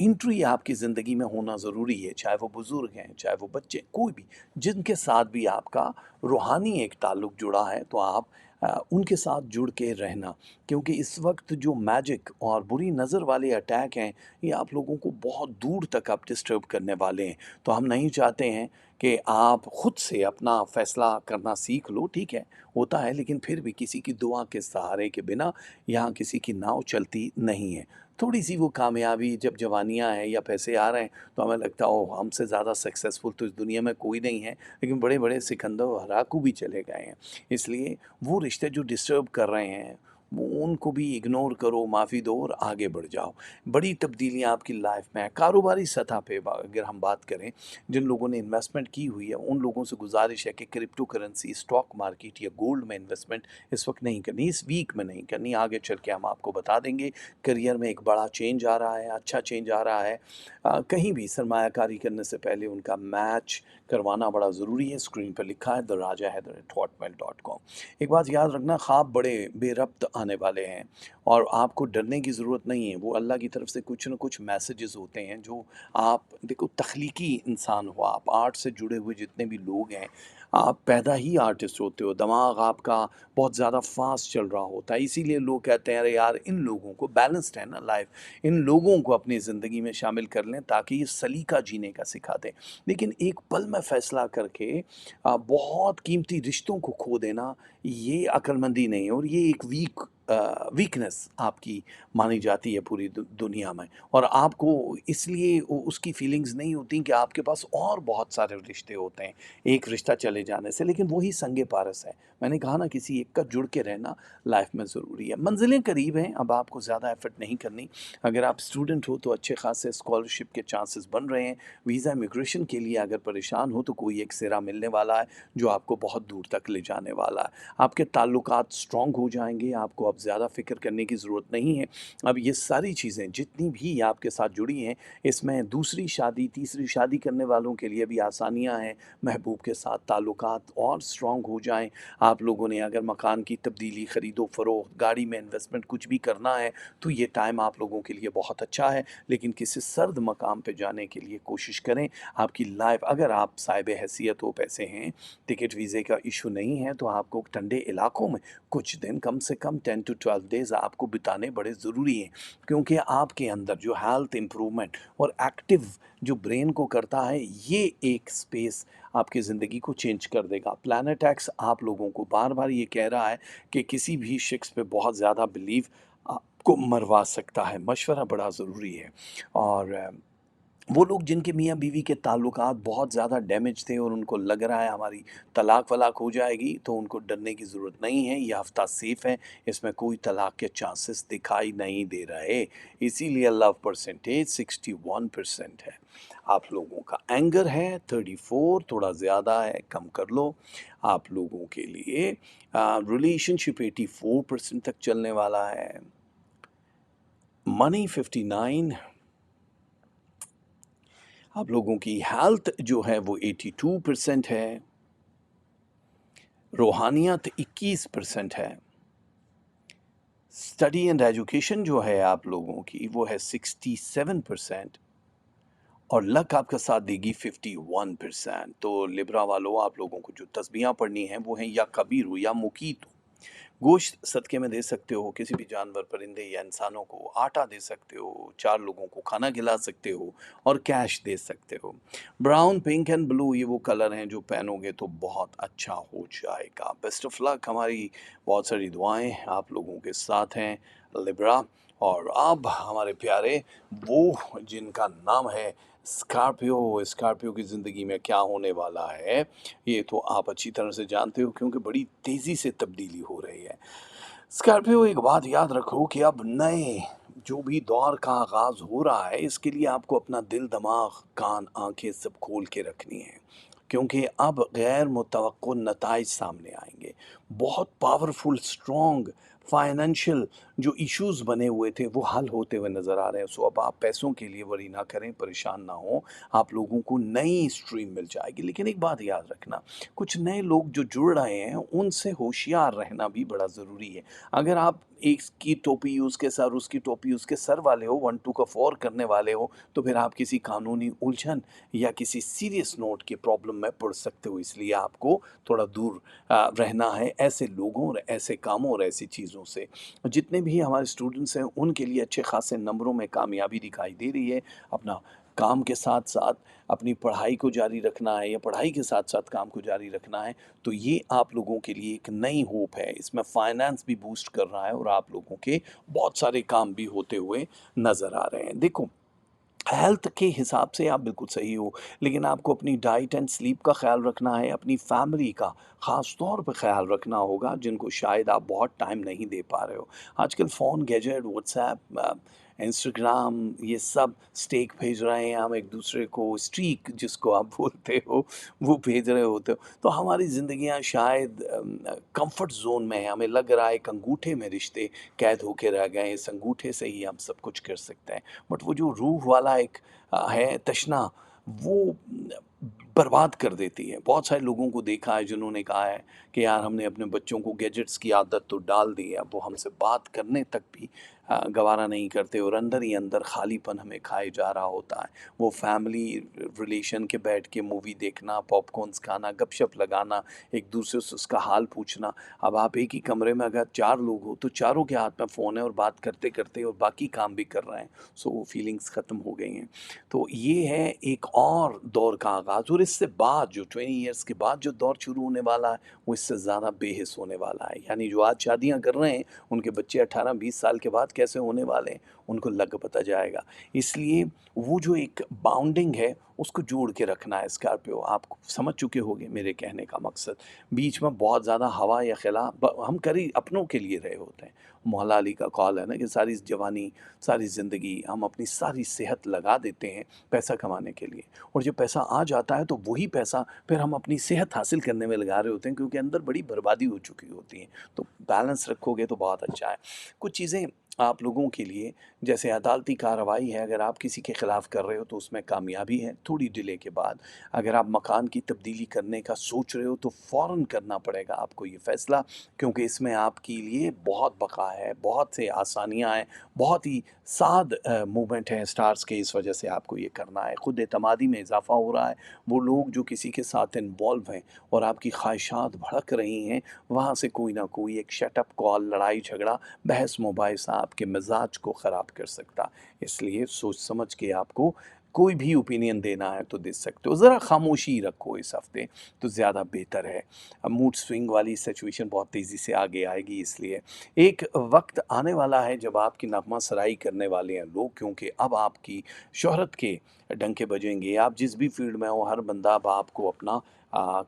एंट्री आपकी ज़िंदगी में होना ज़रूरी है, चाहे वो बुज़ुर्ग हैं, चाहे वो बच्चे, कोई भी जिनके साथ भी आपका रूहानी एक ताल्लुक जुड़ा है, तो आप उनके साथ जुड़ के रहना। क्योंकि इस वक्त जो मैजिक और बुरी नज़र वाले अटैक हैं, ये आप लोगों को बहुत दूर तक आप डिस्टर्ब करने वाले हैं। तो हम नहीं चाहते हैं कि आप खुद से अपना फ़ैसला करना सीख लो, ठीक है, होता है, लेकिन फिर भी किसी की दुआ के सहारे के बिना यहाँ किसी की नाव चलती नहीं है। थोड़ी सी वो कामयाबी जब जवानियाँ हैं या पैसे आ रहे हैं तो हमें लगता है ओह हमसे ज़्यादा सक्सेसफुल तो इस दुनिया में कोई नहीं है, लेकिन बड़े बड़े सिकंदर और हराकू भी चले गए हैं। इसलिए वो रिश्ते जो डिस्टर्ब कर रहे हैं वो उनको भी इग्नोर करो, माफ़ी दो और आगे बढ़ जाओ। बड़ी तब्दीलियाँ आपकी लाइफ में हैं। कारोबारी सतह पे अगर हम बात करें, जिन लोगों ने इन्वेस्टमेंट की हुई है उन लोगों से गुजारिश है कि क्रिप्टो करेंसी, स्टॉक मार्केट या गोल्ड में इन्वेस्टमेंट इस वक्त नहीं करनी, इस वीक में नहीं करनी, आगे चल के हम आपको बता देंगे। करियर में एक बड़ा चेंज आ रहा है, अच्छा चेंज आ रहा है। कहीं भी सरमायाकारी करने से पहले उनका मैच करवाना बड़ा ज़रूरी है। स्क्रीन पर लिखा है theraja@hotmail.com। एक बात याद रखना, ख्वाब बड़े बेरब्त आने वाले हैं और आपको डरने की ज़रूरत नहीं है। वो अल्लाह की तरफ से कुछ न कुछ मैसेजेस होते हैं जो आप देखो, तख्लीकी इंसान हो आप, आर्ट से जुड़े हुए जितने भी लोग हैं, आप पैदा ही आर्टिस्ट होते हो, दिमाग आपका बहुत ज़्यादा फास्ट चल रहा होता है। इसीलिए लोग कहते हैं अरे यार इन लोगों को, बैलेंस्ड है ना लाइफ, इन लोगों को अपनी ज़िंदगी में शामिल कर लें ताकि ये सलीका जीने का सिखा दें। लेकिन एक पल में फ़ैसला करके बहुत कीमती रिश्तों को खो देना, ये अक्लमंदी नहीं है, और ये एक वीक वीकनेस आपकी मानी जाती है पूरी दुनिया में, और आपको इसलिए اس کی فیلنگز نہیں ہوتی کہ آپ کے پاس اور بہت سارے رشتے ہوتے ہیں ایک رشتہ چلے جانے سے، لیکن وہی سنگ پارس ہے۔ میں نے کہا نا کسی ایک کا جڑ کے رہنا لائف میں ضروری ہے۔ منزلیں قریب ہیں، اب آپ کو زیادہ ایفرٹ نہیں کرنی۔ اگر آپ اسٹوڈنٹ ہو تو اچھے خاصے اسکالرشپ کے چانسز بن رہے ہیں۔ ویزا امیگریشن کے لیے اگر پریشان ہو تو کوئی ایک سرا ملنے والا ہے جو آپ کو بہت دور تک لے جانے والا ہے۔ آپ کے تعلقات سٹرونگ ہو جائیں گے، آپ کو اب زیادہ فکر کرنے کی ضرورت نہیں ہے۔ اب یہ ساری چیزیں جتنی بھی آپ کے ساتھ جڑی ہیں، اس میں دوسری شادی تیسری شادی کرنے والوں کے لیے بھی آسانیاں ہیں۔ محبوب کے ساتھ تعلقات اور سٹرونگ ہو جائیں۔ آپ لوگوں نے اگر مکان کی تبدیلی، خرید و فروخت، گاڑی میں انویسٹمنٹ کچھ بھی کرنا ہے تو یہ ٹائم آپ لوگوں کے لیے بہت اچھا ہے، لیکن کسی سرد مقام پہ جانے کے لیے کوشش کریں۔ آپ کی لائف، اگر آپ صاحب حیثیت ہو، پیسے ہیں، ٹکٹ ویزے کا ایشو نہیں ہے، تو آپ کو ٹھنڈے علاقوں میں کچھ دن، کم سے کم 10 to 12 ڈیز آپ کو بتانے بڑے ضروری ہیں، کیونکہ آپ کے اندر جو ہیلتھ امپرومنٹ اور ایکٹیو جو برین کو کرتا ہے، یہ ایک سپیس آپ کی زندگی کو چینج کر دے گا۔ پلانٹ ایکس آپ لوگوں کو بار بار یہ کہہ رہا ہے کہ کسی بھی شخص پہ بہت زیادہ بلیو آپ کو مروا سکتا ہے، مشورہ بڑا ضروری ہے۔ اور وہ لوگ جن کے میاں بیوی کے تعلقات بہت زیادہ ڈیمیج تھے اور ان کو لگ رہا ہے ہماری طلاق ولاق ہو جائے گی، تو ان کو ڈرنے کی ضرورت نہیں ہے۔ یہ ہفتہ سیف ہے، اس میں کوئی طلاق کے چانسز دکھائی نہیں دے رہے، اسی لیے لو پرسنٹیج 61% ہے۔ آپ لوگوں کا اینگر ہے 34، تھوڑا زیادہ ہے، کم کر لو۔ آپ لوگوں کے لیے ریلیشن شپ 84% تک چلنے والا ہے، منی 59، آپ لوگوں کی ہیلتھ جو ہے وہ 82% ہے، روحانیت 21% ہے، اسٹڈی اینڈ ایجوکیشن جو ہے آپ لوگوں کی وہ ہے 67%، اور لک آپ کا ساتھ دے گی 51%۔ تو لبرا والوں، آپ لوگوں کو جو تسبیحاں پڑھنی ہیں وہ ہیں یا کبیر ہو یا مقیت ہو۔ گوشت صدقے میں دے سکتے ہو، کسی بھی جانور، پرندے یا انسانوں کو آٹا دے سکتے ہو، 4 لوگوں کو کھانا کھلا سکتے ہو، اور کیش دے سکتے ہو۔ براؤن، پنک اینڈ بلو یہ وہ کلر ہیں جو پہنو گے تو بہت اچھا ہو جائے گا۔ بیسٹ آف لک، ہماری بہت ساری دعائیں آپ لوگوں کے ساتھ ہیں لبرا۔ اور اب ہمارے پیارے وہ جن کا نام ہے اسکارپیو کی زندگی میں کیا ہونے والا ہے یہ تو آپ اچھی طرح سے جانتے ہو، کیونکہ بڑی تیزی سے تبدیلی ہو رہی ہے۔ اسکارپیو، ایک بات یاد رکھو کہ اب نئے جو بھی دور کا آغاز ہو رہا ہے، اس کے لیے آپ کو اپنا دل، دماغ، کان، آنکھیں سب کھول کے رکھنی ہے، کیونکہ اب غیر متوقع نتائج سامنے آئیں گے۔ بہت پاورفل، سٹرونگ فائنینشیل جو ایشوز بنے ہوئے تھے وہ حل ہوتے ہوئے نظر آ رہے ہیں۔ سو اب آپ پیسوں کے لیے وری نہ کریں، پریشان نہ ہوں، آپ لوگوں کو نئی اسٹریم مل جائے گی۔ لیکن ایک بات یاد رکھنا، کچھ نئے لوگ جو جڑ رہے ہیں ان سے ہوشیار رہنا بھی بڑا ضروری ہے۔ اگر آپ ایک کی ٹوپی اس کے سر، اس کی ٹوپی اس کے سر والے ہو، 1 2 کا 4 کرنے والے ہو، تو پھر آپ کسی قانونی الجھن یا کسی سیریس نوٹ کے پرابلم میں پڑ سکتے ہو۔ اس لیے آپ کو تھوڑا دور رہنا ہے ایسے لوگوں اور ایسے کاموں اور ایسی چیزوں سے۔ جتنے بھی ہمارے اسٹوڈنٹس ہیں ان کے لیے اچھے خاصے نمبروں میں کامیابی دکھائی دے رہی ہے۔ اپنا کام کے ساتھ ساتھ اپنی پڑھائی کو جاری رکھنا ہے، یا پڑھائی کے ساتھ ساتھ کام کو جاری رکھنا ہے، تو یہ آپ لوگوں کے لیے ایک نئی ہوپ ہے۔ اس میں فائنانس بھی بوسٹ کر رہا ہے اور آپ لوگوں کے بہت سارے کام بھی ہوتے ہوئے نظر آ رہے ہیں۔ دیکھو، ہیلتھ کے حساب سے آپ بالکل صحیح ہو، لیکن آپ کو اپنی ڈائٹ اینڈ سلیپ کا خیال رکھنا ہے، اپنی فیملی کا خاص طور پہ خیال رکھنا ہوگا، جن کو شاید آپ بہت ٹائم نہیں دے پا رہے ہو۔ آج کل phone, gadget, what's app, Instagram, یہ سب اسٹیک بھیج رہے ہیں، ہم ایک دوسرے کو اسٹریک جس کو آپ بولتے ہو وہ بھیج رہے ہوتے ہو، تو ہماری زندگیاں شاید کمفرٹ زون میں ہیں۔ ہمیں لگ رہا ہے ایک انگوٹھے میں رشتے قید ہو کے رہ گئے ہیں، اس انگوٹھے سے ہی ہم سب کچھ کر سکتے ہیں، بٹ وہ جو روح والا ایک ہے تشنا، وہ برباد کر دیتی ہے۔ بہت سارے لوگوں کو دیکھا ہے جنہوں نے کہا ہے کہ یار ہم نے اپنے بچوں کو گیجٹس کی عادت تو ڈال دی ہے، اب وہ ہم سے بات کرنے تک بھی گوارا نہیں کرتے، اور اندر ہی اندر خالی پن ہمیں کھائے جا رہا ہوتا ہے۔ وہ فیملی ریلیشن کے بیٹھ کے مووی دیکھنا، پاپ کارنز کھانا، گپ شپ لگانا، ایک دوسرے سے اس کا حال پوچھنا۔ اب آپ ایک ہی کمرے میں اگر 4 لوگ ہو تو چاروں کے ہاتھ میں فون ہے اور بات کرتے کرتے اور باقی کام بھی کر رہے ہیں، سو وہ فیلنگز ختم ہو گئی ہیں۔ تو یہ ہے ایک اور دور کا आगाज़, और इससे बाद जो 20 ईयर्स के बाद जो दौर शुरू होने वाला है वो इससे ज़्यादा बेहिस होने वाला है। यानी जो आज शादियां कर रहे हैं उनके बच्चे 18-20 साल के बाद कैसे होने वाले हैं उनको लग पता जाएगा। इसलिए वो जो एक बाउंडिंग है उसको जोड़ के रखना है स्कॉर्पियो। आप समझ चुके होंगे मेरे कहने का मकसद। बीच में बहुत ज़्यादा हवा या खिला हम कर ही अपनों के लिए रहे होते हैं। मौला अली का कॉल है ना कि सारी जवानी, सारी ज़िंदगी हम अपनी सारी सेहत लगा देते हैं पैसा कमाने के लिए, और जब पैसा आ जाता है तो वही पैसा फिर हम अपनी सेहत हासिल करने में लगा रहे होते हैं, क्योंकि अंदर बड़ी बर्बादी हो चुकी होती है। तो बैलेंस रखोगे तो बहुत अच्छा है। कुछ चीज़ें आप लोगों के लिए, जैसे अदालती कार्रवाई है, अगर आप किसी के ख़िलाफ़ कर रहे हो तो उसमें कामयाबी है थोड़ी डिले के बाद। अगर आप मकान की तब्दीली करने का सोच रहे हो तो फ़ौरन करना पड़ेगा आपको ये फ़ैसला, क्योंकि इसमें आपके लिए बहुत बका है, बहुत से आसानियाँ हैं, बहुत ही साद मूवमेंट है स्टार्स के, इस वजह से आपको ये करना है। खुद एतमादी में इजाफ़ा हो रहा है। वो लोग जो किसी के साथ इन्वॉल्व हैं और आपकी ख्वाहिशात भड़क रही हैं, वहाँ से कोई ना कोई एक शटअप कॉल, लड़ाई झगड़ा, बहस मुबाहिसा आपके मिजाज को ख़राब कर सकता। इसलिए सोच समझ के आपको कोई भी ओपिनियन देना है तो दे सकते हो। ज़रा खामोशी रखो इस हफ़्ते तो ज़्यादा बेहतर है। अब मूड स्विंग वाली सिचुएशन बहुत तेज़ी से आगे आएगी, इसलिए एक वक्त आने वाला है जब आपकी नगमा सराई करने वाले हैं लोग, क्योंकि अब आपकी शोहरत के डंके बजेंगे। आप जिस भी फील्ड में हो हर बंदा अब आपको अपना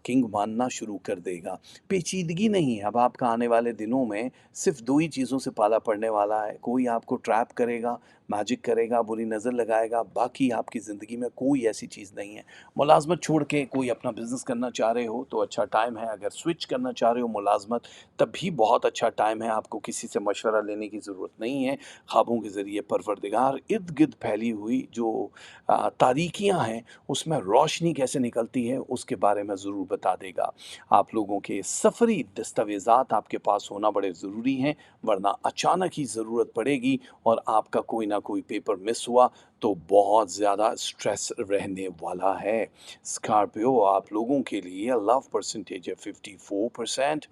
किंग मानना शुरू कर देगा। पेचीदगी नहीं है, अब आपका आने वाले दिनों में सिर्फ दो ही चीज़ों से पाला पड़ने वाला है। कोई आपको ट्रैप करेगा, मैजिक करेगा, बुरी नज़र लगाएगा, बाकी आपकी ज़िंदगी में कोई ऐसी चीज़ नहीं है। मुलाजमत छोड़ के कोई अपना बिज़नेस करना चाह रहे हो तो अच्छा टाइम है। अगर स्विच करना चाह रहे हो मुलाजमत, तब भी बहुत अच्छा टाइम है। आपको किसी से मशवरा लेने की ज़रूरत नहीं है। ख्वाबों के ज़रिए परवरदिगार इर्द गिर्द फैली हुई जो तारीकियाँ हैं उसमें रोशनी कैसे निकलती है उसके बारे में ज़रूर बता देगा। आप लोगों के सफ़री दस्तावेज़ात आपके पास होना बड़े ज़रूरी हैं, वरना अचानक ही ज़रूरत पड़ेगी और आपका कोई ना कोई पेपर मिस हुआ तो बहुत ज़्यादा स्ट्रेस रहने वाला है। स्कॉर्पियो आप लोगों के लिए लव परसेंटेज है 54%।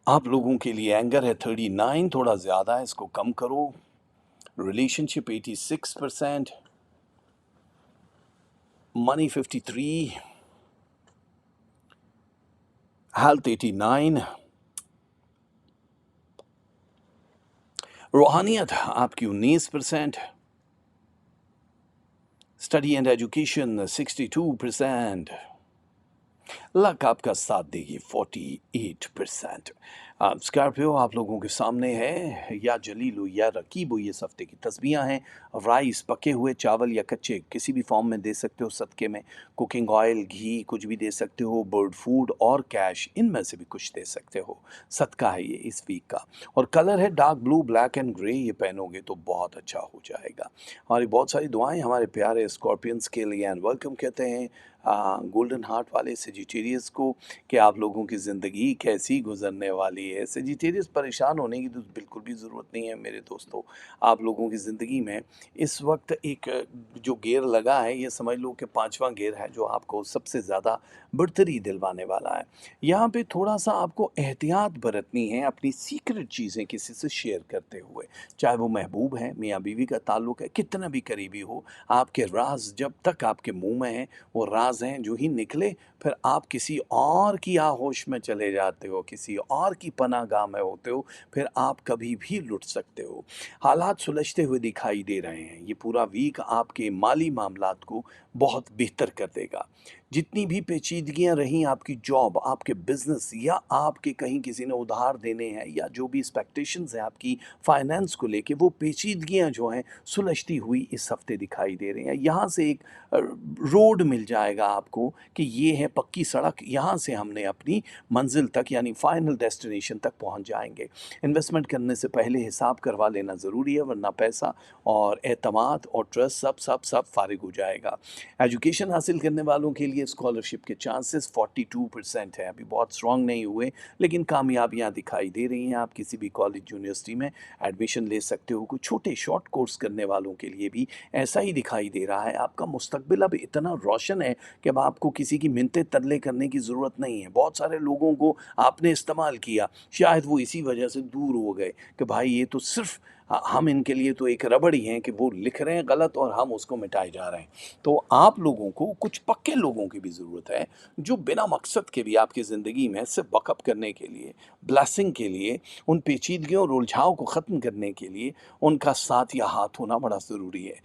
आप लोगों के लिए एंगर है 39, थोड़ा ज़्यादा है, इसको कम करो। रिलेशनशिप 86%, मनी 53, हेल्थ 89, रूहानियत आपकी 19%, स्टडी एंड एजुकेशन 62%, लक आपका साथ देगी 48%। स्कॉर्पियो आप लोगों के सामने है या जलीलो या रकीबो, ये इस हफ्ते की तस्बीहां हैं। राइस, पके हुए चावल या कच्चे किसी भी फॉर्म में दे सकते हो सदक़े में। कुकिंग ऑयल, घी कुछ भी दे सकते हो। बर्ड फूड और कैश, इनमें से भी कुछ दे सकते हो। सदका है ये इस वीक का। और कलर है dark blue, black and grey, ये पहनोगे तो बहुत अच्छा हो जाएगा। हमारी बहुत सारी दुआएं हमारे प्यारे स्कॉर्पियंस के लिए एंड वेलकम कहते हैं गोल्डन हार्ट वाले सेजिटेरियस को कि आप लोगों की ज़िंदगी कैसी गुजरने वाली है। सेजिटेरियस परेशान होने की तो बिल्कुल भी ज़रूरत नहीं है मेरे दोस्तों। आप लोगों की ज़िंदगी में इस वक्त एक जो गेयर लगा है, ये समझ लो कि 5वां गेयर है जो आपको सबसे ज़्यादा बढ़तरी दिलवाने वाला है। यहाँ पे थोड़ा सा आपको एहतियात बरतनी है अपनी सीक्रेट चीज़ें किसी से शेयर करते हुए, चाहे वो महबूब है, मियाँ बीवी का ताल्लुक है, कितना भी करीबी हो। आपके राज जब तक आपके मुंह में हैं वो राज हैं, जो ही निकले फिर आप किसी और की आहोश में चले जाते हो, किसी और की पनाहगाह में होते हो, फिर आप कभी भी लुट सकते हो। हालात सुलझते हुए दिखाई दे रहे हैं। ये पूरा वीक आपके माली मामलात को बहुत बेहतर कर देगा। जितनी भी पेचीदगियां रहीं आपकी जॉब, आपके बिजनेस, या आपके कहीं किसी ने उधार देने हैं, या जो भी एक्सपेक्टेशंस हैं आपकी फाइनेंस को लेके, वो पेचीदगियां जो हैं सुलझती हुई इस हफ्ते दिखाई दे रही हैं। यहाँ से एक रोड मिल जाएगा आपको कि ये है पक्की सड़क, यहाँ से हमने अपनी मंजिल तक यानी फाइनल डेस्टिनेशन तक पहुँच जाएंगे। इन्वेस्टमेंट करने से पहले हिसाब करवा लेना ज़रूरी है, वरना पैसा और एतमाद और ट्रस्ट सब फारिग हो जाएगा। एजुकेशन हासिल करने वालों के लिए स्कॉलरशिप के चांसेस 42% हैं। अभी बहुत स्ट्रॉन्ग नहीं हुए लेकिन कामयाबियाँ दिखाई दे रही हैं। आप किसी भी कॉलेज यूनिवर्सिटी में एडमिशन ले सकते हो। कुछ छोटे शॉर्ट कोर्स करने वालों के लिए भी ऐसा ही दिखाई दे रहा है। आपका मुस्तकबिल अब इतना रोशन है कि अब आपको किसी की मिन्नतें तरले करने की ज़रूरत नहीं है। बहुत सारे लोगों को आपने इस्तेमाल किया, शायद वो इसी वजह से दूर हो गए कि भाई ये तो सिर्फ ہم ان کے لیے تو ایک ربڑ ہی ہیں کہ وہ لکھ رہے ہیں غلط اور ہم اس کو مٹائے جا رہے ہیں۔ تو آپ لوگوں کو کچھ پکے لوگوں کی بھی ضرورت ہے جو بنا مقصد کے بھی آپ کی زندگی میں سے بک اپ کرنے کے لیے، بلیسنگ کے لیے، ان پیچیدگیوں اور الجھاؤ کو ختم کرنے کے لیے ان کا ساتھ یا ہاتھ ہونا بڑا ضروری ہے۔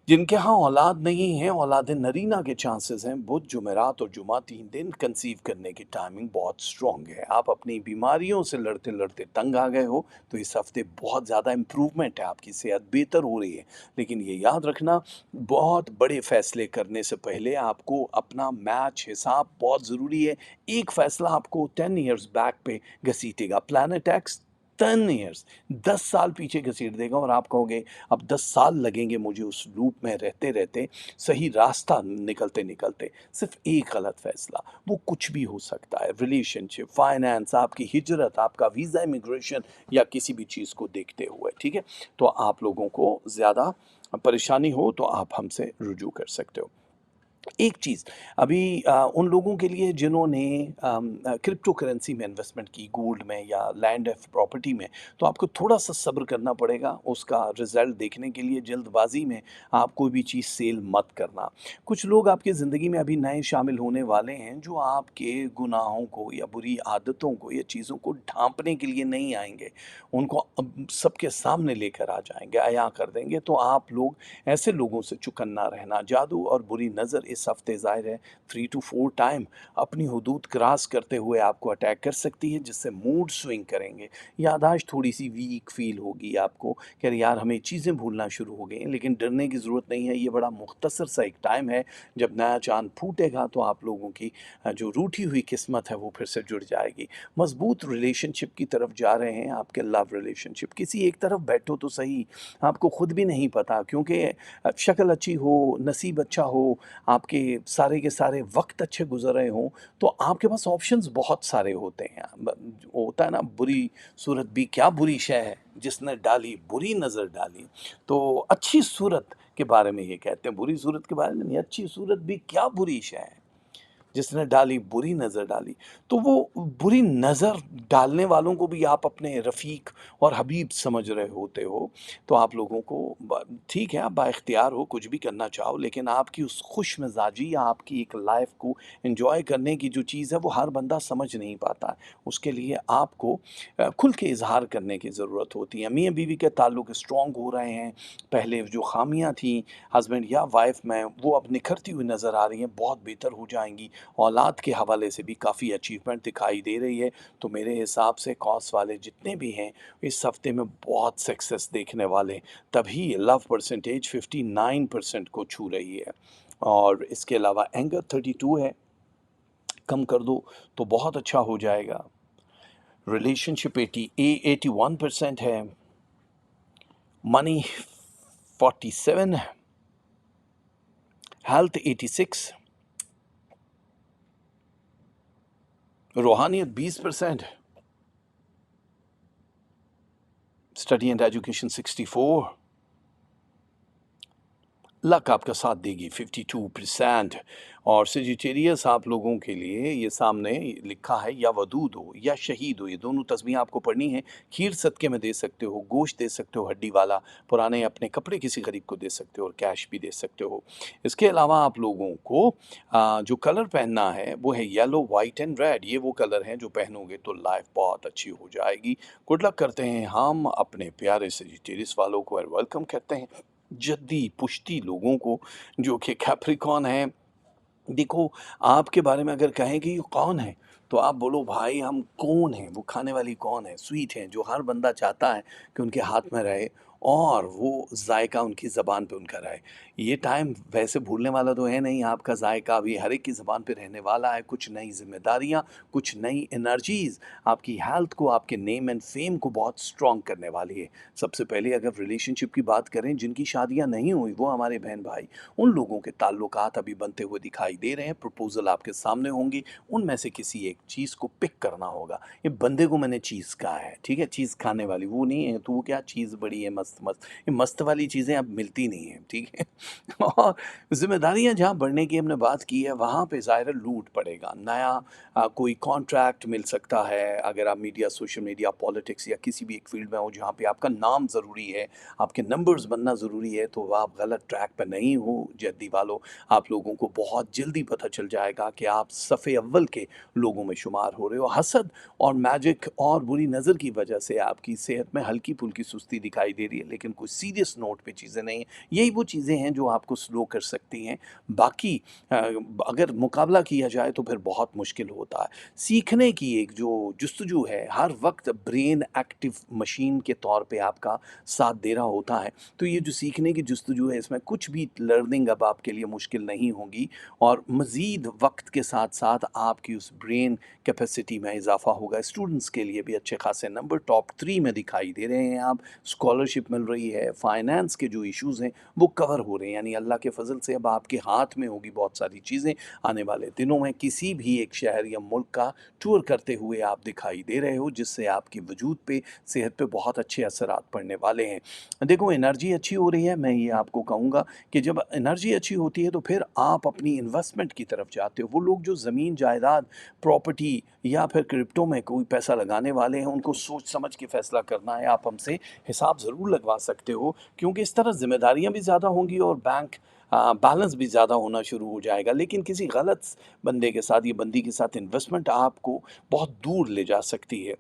جن کے ہاں اولاد نہیں ہیں، اولاد نرینہ کے چانسز ہیں، بدھ جمعرات اور جمعہ 3 دن کنسیو کرنے کی ٹائمنگ بہت سٹرونگ ہے۔ آپ اپنی بیماریوں سے لڑتے لڑتے تنگ آ گئے ہو تو اس ہفتے بہت زیادہ امپروومنٹ ہے، آپ کی صحت بہتر ہو رہی ہے، لیکن یہ یاد رکھنا بہت بڑے فیصلے کرنے سے پہلے آپ کو اپنا میچ حساب بہت ضروری ہے۔ ایک فیصلہ آپ کو 10 ایئرز بیک پہ گھسیٹے گا، پلانٹ ایکس 10 ایئرز 10 سال پیچھے گھسیٹ دے گا، اور آپ کہو گے اب 10 سال لگیں گے مجھے اس لوپ میں رہتے رہتے صحیح راستہ نکلتے نکلتے۔ صرف ایک غلط فیصلہ، وہ کچھ بھی ہو سکتا ہے، ریلیشن شپ، فائنینس، آپ کی ہجرت، آپ کا ویزا امیگریشن، یا کسی بھی چیز کو دیکھتے ہوئے، ٹھیک ہے؟ تو آپ لوگوں کو زیادہ پریشانی ہو تو آپ ہم سے رجوع کر سکتے ہو۔ ایک چیز ابھی ان لوگوں کے لیے جنہوں نے کرپٹو کرنسی میں انویسٹمنٹ کی، گولڈ میں یا لینڈ پراپرٹی میں، تو آپ کو تھوڑا سا صبر کرنا پڑے گا اس کا رزلٹ دیکھنے کے لیے۔ جلد بازی میں آپ کوئی بھی چیز سیل مت کرنا۔ کچھ لوگ آپ کی زندگی میں ابھی نئے شامل ہونے والے ہیں جو آپ کے گناہوں کو یا بری عادتوں کو یا چیزوں کو ڈھانپنے کے لیے نہیں آئیں گے، ان کو اب سب کے سامنے لے کر آ جائیں گے، عیاں کر دیں گے۔ تو آپ لوگ ایسے لوگوں سے چکنا رہنا۔ جادو اور بری نظر اس ہفتے ظاہر ہے 3 to 4 ٹائم اپنی حدود کراس کرتے ہوئے آپ کو اٹیک کر سکتی ہے، جس سے موڈ سوئنگ کریں گے، یاداشت تھوڑی سی ویک فیل ہوگی آپ کو کہ یار ہمیں چیزیں بھولنا شروع ہو گئی ہیں، لیکن ڈرنے کی ضرورت نہیں ہے۔ یہ بڑا مختصر سا ایک ٹائم ہے، جب نیا چاند پھوٹے گا تو آپ لوگوں کی جو روٹھی ہوئی قسمت ہے وہ پھر سے جڑ جائے گی۔ مضبوط ریلیشن شپ کی طرف جا رہے ہیں آپ کے، لو ریلیشن شپ۔ کسی ایک طرف بیٹھو تو صحیح، آپ کو خود بھی نہیں پتا، کیونکہ شکل اچھی ہو، نصیب اچھا ہو، آپ کے سارے وقت اچھے گزر رہے ہوں، تو آپ کے پاس آپشنز بہت سارے ہوتے ہیں۔ ہوتا ہے نا، بری صورت بھی کیا بری شے ہے جس نے ڈالی بری نظر ڈالی۔ تو اچھی صورت کے بارے میں یہ کہتے ہیں، بری صورت کے بارے میں نہیں، اچھی صورت بھی کیا بری شے ہے جس نے ڈالی بری نظر ڈالی۔ تو وہ بری نظر ڈالنے والوں کو بھی آپ اپنے رفیق اور حبیب سمجھ رہے ہوتے ہو، تو آپ لوگوں کو ٹھیک ہے، آپ با اختیار ہو، کچھ بھی کرنا چاہو، لیکن آپ کی اس خوش مزاجی یا آپ کی ایک لائف کو انجوائے کرنے کی جو چیز ہے وہ ہر بندہ سمجھ نہیں پاتا۔ اس کے لیے آپ کو کھل کے اظہار کرنے کی ضرورت ہوتی ہے۔ میاں بیوی کے تعلق اسٹرانگ ہو رہے ہیں، پہلے جو خامیاں تھیں ہسبینڈ یا وائف میں وہ اب نکھرتی ہوئی نظر آ رہی ہیں، بہت بہتر ہو جائیں گی۔ اولاد کے حوالے سے بھی کافی اچیومنٹ دکھائی دے رہی ہے۔ تو میرے حساب سے کاس والے جتنے بھی ہیں اس ہفتے میں بہت سکسیس دیکھنے والے، تبھی لو پرسنٹیج 59% کو چھو رہی ہے۔ اور اس کے علاوہ اینگر 32 ہے، کم کر دو تو بہت اچھا ہو جائے گا۔ ریلیشن شپ 81% ہے، منی 47 ہے، ہیلتھ 86، روحانیت 20%، اسٹڈی اینڈ ایجوکیشن 64، لک آپ کا ساتھ دے گی 52%۔ اور سیجیٹیریس آپ لوگوں کے لیے یہ سامنے لکھا ہے، یا ودود ہو یا شہید ہو، یہ دونوں تسبیح آپ کو پڑھنی ہے۔ کھیر صدقے میں دے سکتے ہو، گوشت دے سکتے ہو ہڈی والا، پرانے اپنے کپڑے کسی غریب کو دے سکتے ہو، اور کیش بھی دے سکتے ہو۔ اس کے علاوہ آپ لوگوں کو جو کلر پہننا ہے وہ ہے یلو، وائٹ اینڈ ریڈ۔ یہ وہ کلر ہیں جو پہنو گے تو لائف بہت اچھی ہو جائے گی۔ گڈ لک کرتے ہیں ہم اپنے پیارے سیجیٹیریس والوں کو، اور ویلکم کرتے ہیں جدی پشتی لوگوں کو جو کہ کیپریکون ہیں۔ دیکھو، آپ کے بارے میں اگر کہیں کہ یہ کون ہے تو آپ بولو بھائی ہم کون ہیں، وہ کھانے والی کون ہے، سویٹ ہیں جو ہر بندہ چاہتا ہے کہ ان کے ہاتھ میں رہے اور وہ ذائقہ ان کی زبان پہ ان کا رہے۔ یہ ٹائم ویسے بھولنے والا تو ہے نہیں، آپ کا ذائقہ بھی ہر ایک کی زبان پہ رہنے والا ہے۔ کچھ نئی ذمہ داریاں، کچھ نئی انرجیز آپ کی ہیلتھ کو، آپ کے نیم اینڈ فیم کو بہت سٹرونگ کرنے والی ہے۔ سب سے پہلے اگر ریلیشن شپ کی بات کریں، جن کی شادیاں نہیں ہوئی وہ ہمارے بہن بھائی، ان لوگوں کے تعلقات ابھی بنتے ہوئے دکھائی دے رہے ہیں۔ پروپوزل آپ کے سامنے ہوں گی، ان میں سے کسی ایک چیز کو پک کرنا ہوگا۔ یہ بندے کو میں نے چیز کہا ہے، ٹھیک ہے، چیز کھانے والی وہ نہیں ہے، تو وہ کیا چیز بڑی ہے مست मस्त मस्त, ये मस्त वाली चीज़ें अब मिलती नहीं हैं, ठीक है। और ज़िम्मेदारियाँ जहाँ बढ़ने की हमने बात की है, वहाँ पे ज़ाहिर है लूट पड़ेगा। नया कोई कॉन्ट्रैक्ट मिल सकता है, अगर आप मीडिया, सोशल मीडिया, पॉलिटिक्स या किसी भी एक फ़ील्ड में हो जहाँ पे आपका नाम ज़रूरी है, आपके नंबर्स बनना ज़रूरी है, तो आप गलत ट्रैक पे नहीं हो जद्दी वालों। आप लोगों को बहुत जल्दी पता चल जाएगा कि आप सफ़े अव्वल के लोगों में शुमार हो रहे हो। हसद और मैजिक और बुरी नज़र की वजह से आपकी सेहत में हल्की फुल्की सुस्ती दिखाई दे रही है, लेकिन कोई सीरियस नोट पे चीज़ें नहीं हैं। यही वो चीज़ें हैं जो आपको स्लो कर सकती हैं। बाकी अगर मुकाबला किया जाए तो फिर बहुत मुश्किल होता है। सीखने की एक जो जुस्तजू है, हर वक्त ब्रेन एक्टिव मशीन के तौर पे आपका साथ दे रहा होता है। तो ये जो सीखने की जुस्तजू है, इसमें कुछ भी लर्निंग अब आपके लिए मुश्किल नहीं होगी, और मज़ीद वक्त के साथ साथ आपकी उस ब्रेन कैपेसिटी में इजाफा होगा। स्टूडेंट्स के लिए भी अच्छे खासे नंबर टॉप 3 में दिखाई दे रहे हैं। आप स्कॉलरशिप मिल रही है, फाइनेंस के जो इश्यूज़ हैं वो कवर हो रहे हैं, यानी अल्लाह के फजल से अब आपके हाथ में होगी बहुत सारी चीज़ें। आने वाले दिनों में किसी भी एक शहर या मुल्क का टूर करते हुए आप दिखाई दे रहे हो, जिससे आपकी वजूद पे, सेहत पे बहुत अच्छे असरात पड़ने वाले हैं। देखो, एनर्जी अच्छी हो रही है, मैं ये आपको कहूँगा कि जब एनर्जी अच्छी होती है तो फिर आप अपनी इन्वेस्टमेंट की तरफ जाते हो। वो लोग जो ज़मीन जायदाद, प्रॉपर्टी या फिर क्रिप्टो में कोई पैसा लगाने वाले हैं, उनको सोच समझ के फ़ैसला करना है। आप हमसे हिसाब ज़रूर लगवा सकते हो, क्योंकि इस तरह ज़िम्मेदारियाँ भी ज़्यादा होंगी और बैंक बैलेंस भी ज़्यादा होना शुरू हो जाएगा। लेकिन किसी गलत बंदे के साथ या बंदी के साथ इन्वेस्टमेंट आपको बहुत दूर ले जा सकती है।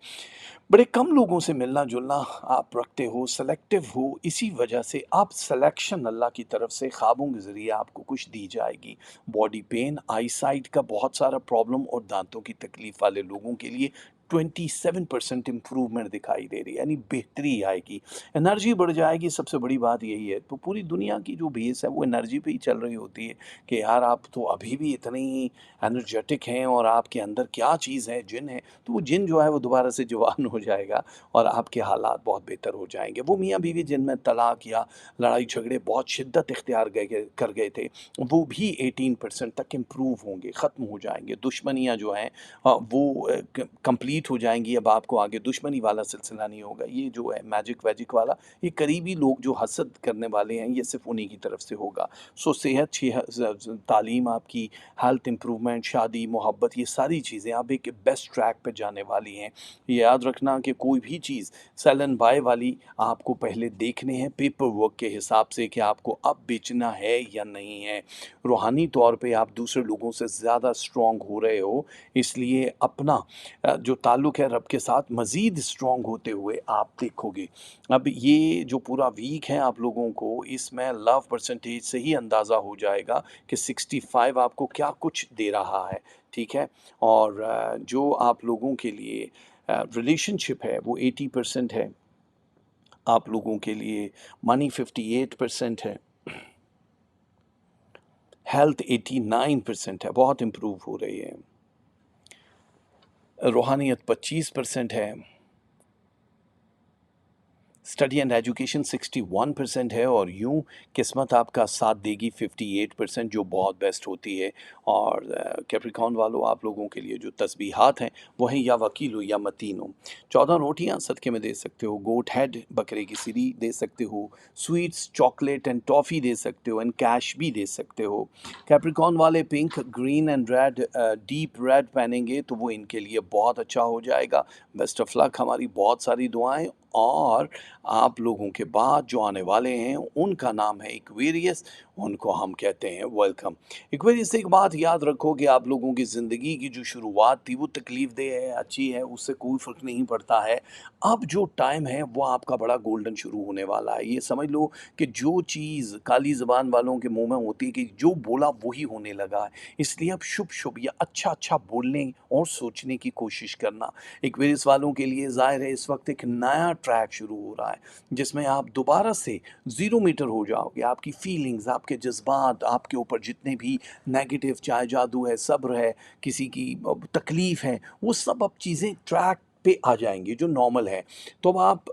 बड़े कम लोगों से मिलना-जुलना आप रखते हो, सेलेक्टिव हो, इसी वजह से आप सिलेक्शन अल्लाह की तरफ से ख्वाबों के ज़रिए आपको कुछ दी जाएगी। बॉडी पेन, आई साइट का बहुत सारा प्रॉब्लम और दाँतों की तकलीफ़ वाले लोगों के लिए 27% इम्प्रूवमेंट दिखाई दे रही है, यानी बेहतरी आएगी। एनर्जी बढ़ जाएगी, सबसे बड़ी बात यही है। तो पूरी दुनिया की जो बेस है वो एनर्जी पे ही चल रही होती है कि यार आप तो अभी भी इतने ही एनर्जेटिक हैं, और आपके अंदर क्या चीज़ है, जिन है, तो वो जिन जो है वो दोबारा से जवान हो जाएगा और आपके हालात बहुत बेहतर हो जाएंगे। वो मियाँ बीवी जिनमें तलाक या लड़ाई झगड़े बहुत शिद्दत इख्तियार कर गए थे, वो भी 18% तक इम्प्रूव होंगे, ख़त्म हो जाएंगे। दुश्मनियाँ जो हैं वो कंप्लीट हो जाएंगी। अब आपको आगे दुश्मनी वाला सिलसिला नहीं होगा। ये जो है मैजिक वैजिक वाला, ये करीबी लोग जो हसद करने वाले हैं, ये सिर्फ उन्हीं की तरफ से होगा। सो सेहत, तालीम आपकी, हेल्थ इम्प्रूवमेंट, शादी, मोहब्बत, ये सारी चीज़ें आप एक बेस्ट ट्रैक पे जाने वाली हैं। ये याद रखना कि कोई भी चीज़ सेल एंड बाय वाली आपको पहले देखने हैं पेपर वर्क के हिसाब से कि आपको अब बेचना है या नहीं है। रूहानी तौर पे आप दूसरे लोगों से ज़्यादा स्ट्रॉन्ग हो रहे हो, इसलिए अपना जो ताल्लुक़ है रब के साथ मज़ीद स्ट्रॉन्ग होते हुए आप देखोगे। अब ये जो पूरा वीक है आप लोगों को, इसमें लव परसेंटेज से ही अंदाज़ा हो जाएगा कि 65 आपको क्या कुछ दे रहा है, ठीक है? और जो आप लोगों के लिए रिलेशनशिप है वो 80% है, आप लोगों के लिए मनी 58% है, हेल्थ 89% है, बहुत इम्प्रूव हो रही है, रूहानियत 25% है, स्टडी एंड एजुकेशन 61% है, और यूं किस्मत आपका साथ देगी 58%, जो बहुत बेस्ट होती है। और कैप्रिकॉर्न वालों, आप लोगों के लिए जो तस्बीहात हैं वो हैं या वकीलो या मतीनो। 14 रोटियां सदके में दे सकते हो, गोट हेड बकरे की सिरी दे सकते हो, स्वीट्स, चॉकलेट एंड टॉफ़ी दे सकते हो, एंड कैश भी दे सकते हो। कैप्रिकॉर्न वाले pink, green and red, deep red पहनेंगे तो वो इनके लिए बहुत अच्छा हो जाएगा। बेस्ट ऑफ लक, हमारी बहुत सारी दुआएं। और आप लोगों के बाद जो आने वाले हैं उनका नाम है एक्वेरियस, उनको हम कहते हैं वेलकम। एक्वेरियस से एक बात याद रखो कि आप लोगों की ज़िंदगी की जो शुरुआत थी वो तकलीफ़ दे है, अच्छी है, उससे कोई फ़र्क नहीं पड़ता है। अब जो टाइम है वो आपका बड़ा गोल्डन शुरू होने वाला है। ये समझ लो कि जो चीज़ काली ज़बान वालों के मुंह में होती है कि जो बोला वही होने लगा है, इसलिए अब शुभ शुभ या अच्छा अच्छा बोलने और सोचने की कोशिश करना। एक्वेरियस वालों के लिए ज़ाहिर है इस वक्त एक नया ट्रैक शुरू हो रहा है, जिसमें आप दोबारा से ज़ीरो मीटर हो जाओगे। आपकी फीलिंग्स, आपके जज्बात, आपके ऊपर जितने भी नेगेटिव, चाहे जादू है, सब्र है, किसी की तकलीफ़ है, वो सब अब चीज़ें ट्रैक پہ آ جائیں گے جو نارمل ہے، تو اب آپ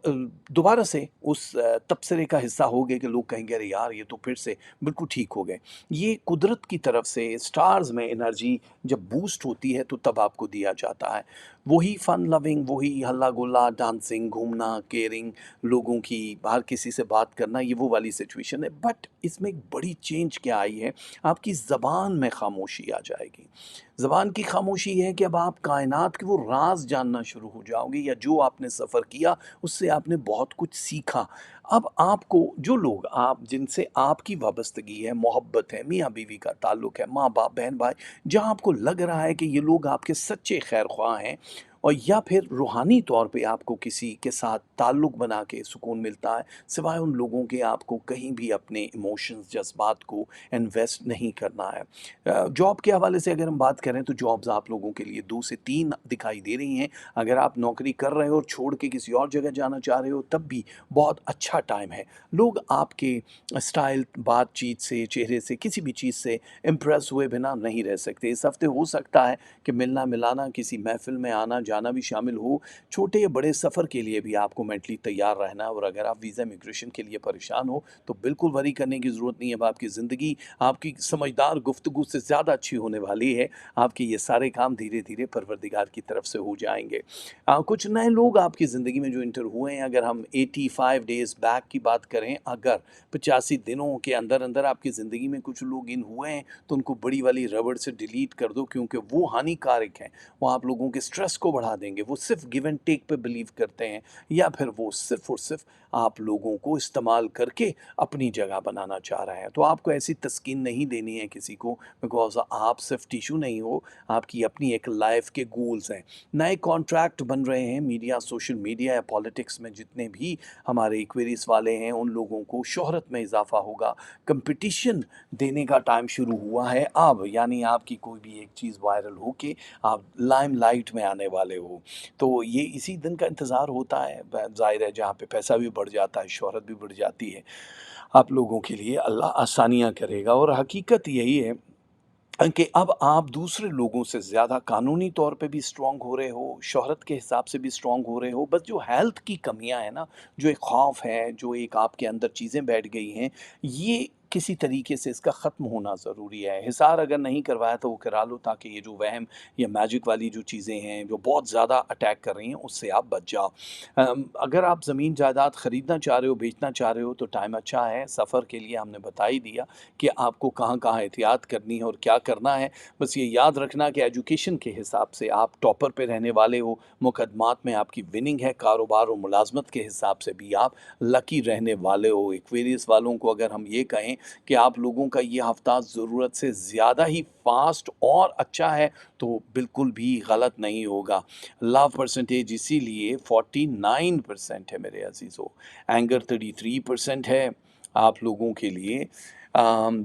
دوبارہ سے اس تبصرے کا حصہ ہوگے کہ لوگ کہیں گے ارے یار یہ تو پھر سے بالکل ٹھیک ہو گئے۔ یہ قدرت کی طرف سے اسٹارز میں انرجی جب بوسٹ ہوتی ہے تو تب آپ کو دیا جاتا ہے۔ وہی فن لونگ، وہی ہلا گلا، ڈانسنگ، گھومنا، کیئرنگ، لوگوں کی ہر کسی سے بات کرنا، یہ وہ والی سچویشن ہے۔ بٹ اس میں ایک بڑی چینج کیا آئی ہے، آپ کی زبان میں خاموشی آ جائے گی۔ زبان کی خاموشی یہ ہے کہ اب آپ کائنات کے وہ راز جاننا شروع ہو جاؤ گے، یا جو آپ نے سفر کیا اس سے آپ نے بہت کچھ سیکھا۔ اب آپ کو جو لوگ آپ جن سے آپ کی وابستگی ہے، محبت ہے، میاں بیوی کا تعلق ہے، ماں باپ، بہن بھائی، جہاں آپ کو لگ رہا ہے کہ یہ لوگ آپ کے سچے خیر خواہ ہیں، اور یا پھر روحانی طور پہ آپ کو کسی کے ساتھ تعلق بنا کے سکون ملتا ہے، سوائے ان لوگوں کے آپ کو کہیں بھی اپنے ایموشنز، جذبات کو انویسٹ نہیں کرنا ہے۔ جاب کے حوالے سے اگر ہم بات کریں تو جابز آپ لوگوں کے لیے 2 سے 3 دکھائی دے رہی ہیں۔ اگر آپ نوکری کر رہے ہو اور چھوڑ کے کسی اور جگہ جانا چاہ رہے ہو تب بھی بہت اچھا ٹائم ہے۔ لوگ آپ کے اسٹائل، بات چیت سے، چہرے سے، کسی بھی چیز سے امپریس ہوئے بنا نہیں رہ سکتے۔ اس ہفتے ہو سکتا ہے کہ ملنا ملانا، کسی محفل میں آنا جانا بھی شامل ہو۔ چھوٹے یا بڑے سفر کے لیے بھی آپ کو مینٹلی تیار رہنا ہے، اور اگر آپ ویزا امیگریشن کے لیے پریشان ہو تو بالکل وری کرنے کی ضرورت نہیں ہے۔ اب آپ کی زندگی آپ کی سمجھدار گفتگو سے زیادہ اچھی ہونے والی ہے۔ آپ کے یہ سارے کام دھیرے دھیرے پروردگار کی طرف سے ہو جائیں گے۔ کچھ نئے لوگ آپ کی زندگی میں جو انٹر ہوئے ہیں، اگر ہم 85 ڈیز بیک کی بات کریں، اگر 85 دنوں کے اندر اندر آپ کی زندگی میں کچھ لوگ ان ہوئے ہیں تو ان کو بڑی والی ربڑ سے ڈیلیٹ کر دو، کیونکہ وہ ہانی کارک ہیں۔ وہ آپ لوگوں کے سٹریس کو بڑھا دیں گے۔ وہ صرف گیو اینڈ ٹیک پہ بلیو کرتے ہیں، یا پھر وہ صرف اور صرف آپ لوگوں کو استعمال کر کے اپنی جگہ بنانا چاہ رہے ہیں۔ تو آپ کو ایسی تسکین نہیں دینی ہے کسی کو، بیکاز آپ صرف ٹیشو نہیں ہو، آپ کی اپنی ایک لائف کے گولز ہیں۔ نئے کانٹریکٹ بن رہے ہیں، میڈیا، سوشل میڈیا یا پالیٹکس میں جتنے بھی ہمارے ایکویریز والے ہیں ان لوگوں کو شہرت میں اضافہ ہوگا۔ کمپٹیشن دینے کا ٹائم شروع ہوا ہے اب، یعنی آپ کی کوئی بھی ایک چیز وائرل ہو کے آپ لائم لائٹ میں آنے والے ہو، تو یہ اسی دن کا انتظار ہوتا ہے۔ ظاہر ہے جہاں پہ پیسہ بھی بڑھ جاتا ہے، شہرت بھی بڑھ جاتی ہے، آپ لوگوں کے لیے اللہ آسانیاں کرے گا۔ اور حقیقت یہی ہے کہ اب آپ دوسرے لوگوں سے زیادہ قانونی طور پہ بھی اسٹرانگ ہو رہے ہو، شہرت کے حساب سے بھی اسٹرانگ ہو رہے ہو۔ بس جو ہیلتھ کی کمیاں ہیں نا، جو ایک خوف ہے، جو ایک آپ کے اندر چیزیں بیٹھ گئی ہیں، یہ کسی طریقے سے اس کا ختم ہونا ضروری ہے۔ حصار اگر نہیں کروایا تو وہ کرا لو، تاکہ یہ جو وہم یا میجک والی جو چیزیں ہیں جو بہت زیادہ اٹیک کر رہی ہیں اس سے آپ بچ جاؤ۔ اگر آپ زمین جائیداد خریدنا چاہ رہے ہو، بیچنا چاہ رہے ہو تو ٹائم اچھا ہے۔ سفر کے لیے ہم نے بتا ہی دیا کہ آپ کو کہاں کہاں احتیاط کرنی ہے اور کیا کرنا ہے۔ بس یہ یاد رکھنا کہ ایجوکیشن کے حساب سے آپ ٹاپر پہ رہنے والے ہو، مقدمات میں آپ کی وننگ ہے، کاروبار و ملازمت کے حساب سے بھی آپ لکی رہنے والے ہو۔ ایکویریس والوں کو اگر ہم یہ کہیں کہ آپ لوگوں کا یہ ہفتہ ضرورت سے زیادہ ہی فاسٹ اور اچھا ہے تو بالکل بھی غلط نہیں ہوگا۔ لو پرسنٹیج اسی لیے 49% ہے میرے عزیزو، اینگر 33% ہے آپ لوگوں کے لیے۔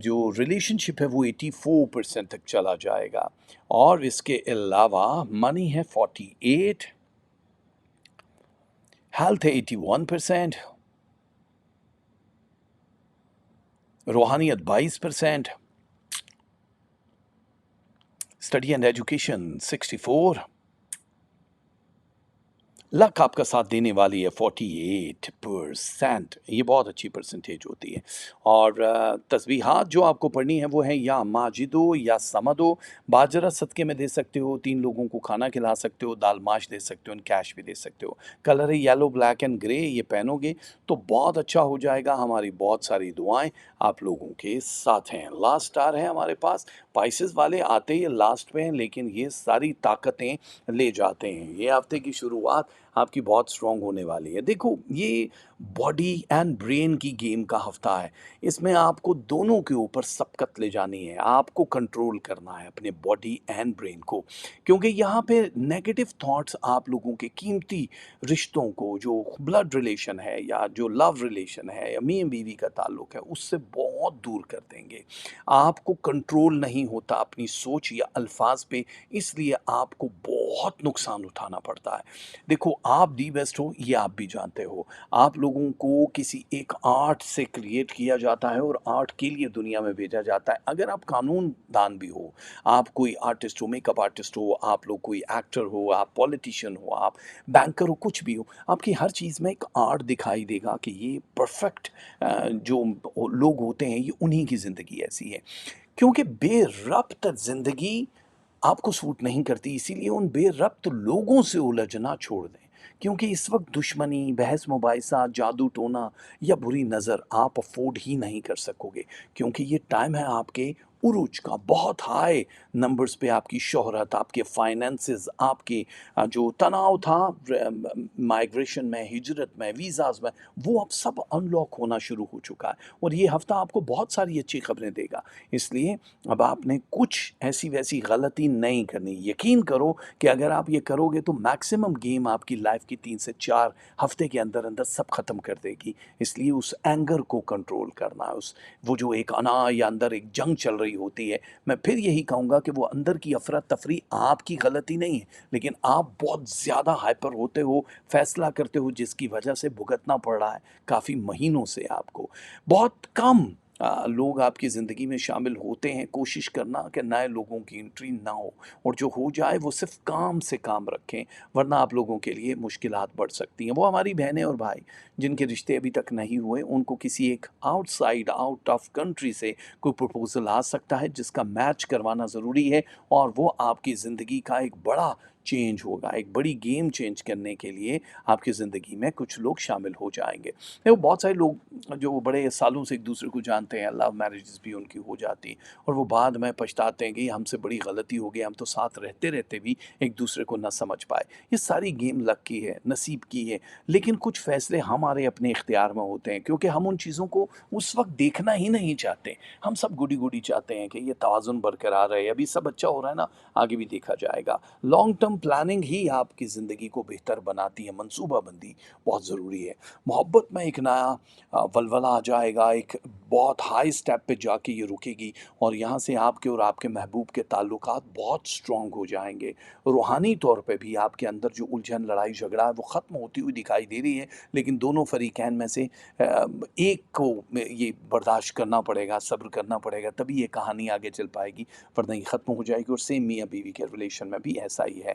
جو ریلیشن شپ ہے وہ 84% تک چلا جائے گا، اور اس کے علاوہ منی ہے 48، ہیلتھ ہے 81%، روحانیت 22%، اسٹڈی اینڈ ایجوکیشن 64، لک آپ کا ساتھ دینے والی ہے 48%۔ یہ بہت اچھی پرسنٹیج ہوتی ہے۔ اور تسبیحات جو آپ کو پڑھنی ہے وہ ہیں یا ماجدو یا سمدو۔ باجرہ صدقے میں دے سکتے ہو، 3 لوگوں کو کھانا کھلا سکتے ہو، دال ماش دے سکتے ہو، کیش بھی دے سکتے ہو۔ کلر ہے یلو، بلیک اینڈ گرے، یہ پہنو گے تو بہت اچھا ہو جائے گا۔ ہماری بہت ساری دعائیں آپ لوگوں کے ساتھ ہیں۔ لاسٹ سٹار ہے ہمارے پاس، پائسز والے آتے ہی لاسٹ پہ ہیں لیکن یہ ساری طاقتیں لے جاتے ہیں۔ یہ ہفتے کی شروعات آپ کی بہت سٹرونگ ہونے والی ہے۔ دیکھو یہ باڈی اینڈ برین کی گیم کا ہفتہ ہے، اس میں آپ کو دونوں کے اوپر سبقت لے جانی ہے، آپ کو کنٹرول کرنا ہے اپنے باڈی اینڈ برین کو، کیونکہ یہاں پہ نیگیٹو تھاٹس آپ لوگوں کے قیمتی رشتوں کو، جو بلڈ ریلیشن ہے یا جو لو ریلیشن ہے یا میاں بیوی کا تعلق ہے، اس سے بہت دور کر دیں گے۔ آپ کو کنٹرول نہیں ہوتا اپنی سوچ یا الفاظ پہ، اس لیے آپ کو بہت بہت نقصان اٹھانا پڑتا ہے۔ دیکھو آپ دی بیسٹ ہو یہ آپ بھی جانتے ہو، آپ لوگوں کو کسی ایک آرٹ سے کریٹ کیا جاتا ہے اور آرٹ کے لیے دنیا میں بھیجا جاتا ہے۔ اگر آپ قانون دان بھی ہو، آپ کوئی آرٹسٹ ہو، میک اپ آرٹسٹ ہو، آپ لوگ کوئی ایکٹر ہو، آپ پولیٹیشین ہو، آپ بینکر ہو، کچھ بھی ہو، آپ کی ہر چیز میں ایک آرٹ دکھائی دے گا کہ یہ پرفیکٹ جو لوگ ہوتے ہیں یہ انہی کی زندگی ایسی ہے، کیونکہ بے ربط زندگی آپ کو سوٹ نہیں کرتی، اسی لیے ان بے ربط لوگوں سے الجھنا چھوڑ دیں، کیونکہ اس وقت دشمنی، بحث مباحثہ، جادو ٹونا یا بری نظر آپ افورڈ ہی نہیں کر سکو گے، کیونکہ یہ ٹائم ہے آپ کے عروج کا، بہت ہائی نمبرز پہ آپ کی شہرت، آپ کے فائنینسز، آپ کے جو تناؤ تھا مائگریشن میں، ہجرت میں، ویزاز میں، وہ اب سب ان لاک ہونا شروع ہو چکا ہے، اور یہ ہفتہ آپ کو بہت ساری اچھی خبریں دے گا۔ اس لیے اب آپ نے کچھ ایسی ویسی غلطی نہیں کرنی، یقین کرو کہ اگر آپ یہ کرو گے تو میکسیمم گیم آپ کی لائف کی 3 سے 4 ہفتے کے اندر اندر سب ختم کر دے گی۔ اس لیے اس اینگر کو کنٹرول کرنا ہے، وہ جو ایک انا یا اندر ایک جنگ چل رہی ہوتی ہے، میں پھر یہی کہوں گا کہ وہ اندر کی افراتفری آپ کی غلطی نہیں ہے، لیکن آپ بہت زیادہ ہائپر ہوتے ہو، فیصلہ کرتے ہو، جس کی وجہ سے بھگتنا پڑ رہا ہے کافی مہینوں سے آپ کو۔ بہت کم لوگ آپ کی زندگی میں شامل ہوتے ہیں، کوشش کرنا کہ نئے لوگوں کی انٹری نہ ہو، اور جو ہو جائے وہ صرف کام سے کام رکھیں، ورنہ آپ لوگوں کے لیے مشکلات بڑھ سکتی ہیں۔ وہ ہماری بہنیں اور بھائی جن کے رشتے ابھی تک نہیں ہوئے، ان کو کسی ایک out side, out of country سے کوئی پروپوزل آ سکتا ہے جس کا میچ کروانا ضروری ہے، اور وہ آپ کی زندگی کا ایک بڑا چینج ہوگا، ایک بڑی گیم چینج کرنے کے لیے آپ کی زندگی میں کچھ لوگ شامل ہو جائیں گے۔ دیکھو بہت سارے لوگ جو بڑے سالوں سے ایک دوسرے کو جانتے ہیں، لو میرجز بھی ان کی ہو جاتی ہیں، اور وہ بعد میں پچھتاتے ہیں کہ یہ ہم سے بڑی غلطی ہو گئی، ہم تو ساتھ رہتے رہتے بھی ایک دوسرے کو نہ سمجھ پائے۔ یہ ساری گیم لک کی ہے، نصیب کی ہے، لیکن کچھ فیصلے ہمارے اپنے اختیار میں ہوتے ہیں، کیونکہ ہم ان چیزوں کو اس وقت دیکھنا ہی نہیں چاہتے۔ ہم سب گڈی گڈی چاہتے ہیں کہ یہ توازن برقرار رہے، ابھی سب اچھا ہو رہا ہے نا، آگے بھی دیکھا جائے گا۔ لانگ ٹرم پلاننگ ہی آپ کی زندگی کو بہتر بناتی ہے، منصوبہ بندی بہت ضروری ہے۔ محبت میں ایک نیا ولولہ آ جائے گا، ایک بہت ہائی سٹیپ پہ جا کے یہ رکے گی، اور یہاں سے آپ کے اور آپ کے محبوب کے تعلقات بہت سٹرونگ ہو جائیں گے۔ روحانی طور پہ بھی آپ کے اندر جو الجھن، لڑائی جھگڑا ہے وہ ختم ہوتی ہوئی دکھائی دے رہی ہے، لیکن دونوں فریقین میں سے ایک کو یہ برداشت کرنا پڑے گا، صبر کرنا پڑے گا، تبھی یہ کہانی آگے چل پائے گی، ورنہ یہ ختم ہو جائے گی۔ اور سیم میاں بیوی کے ریلیشن میں بھی ایسا ہی ہے۔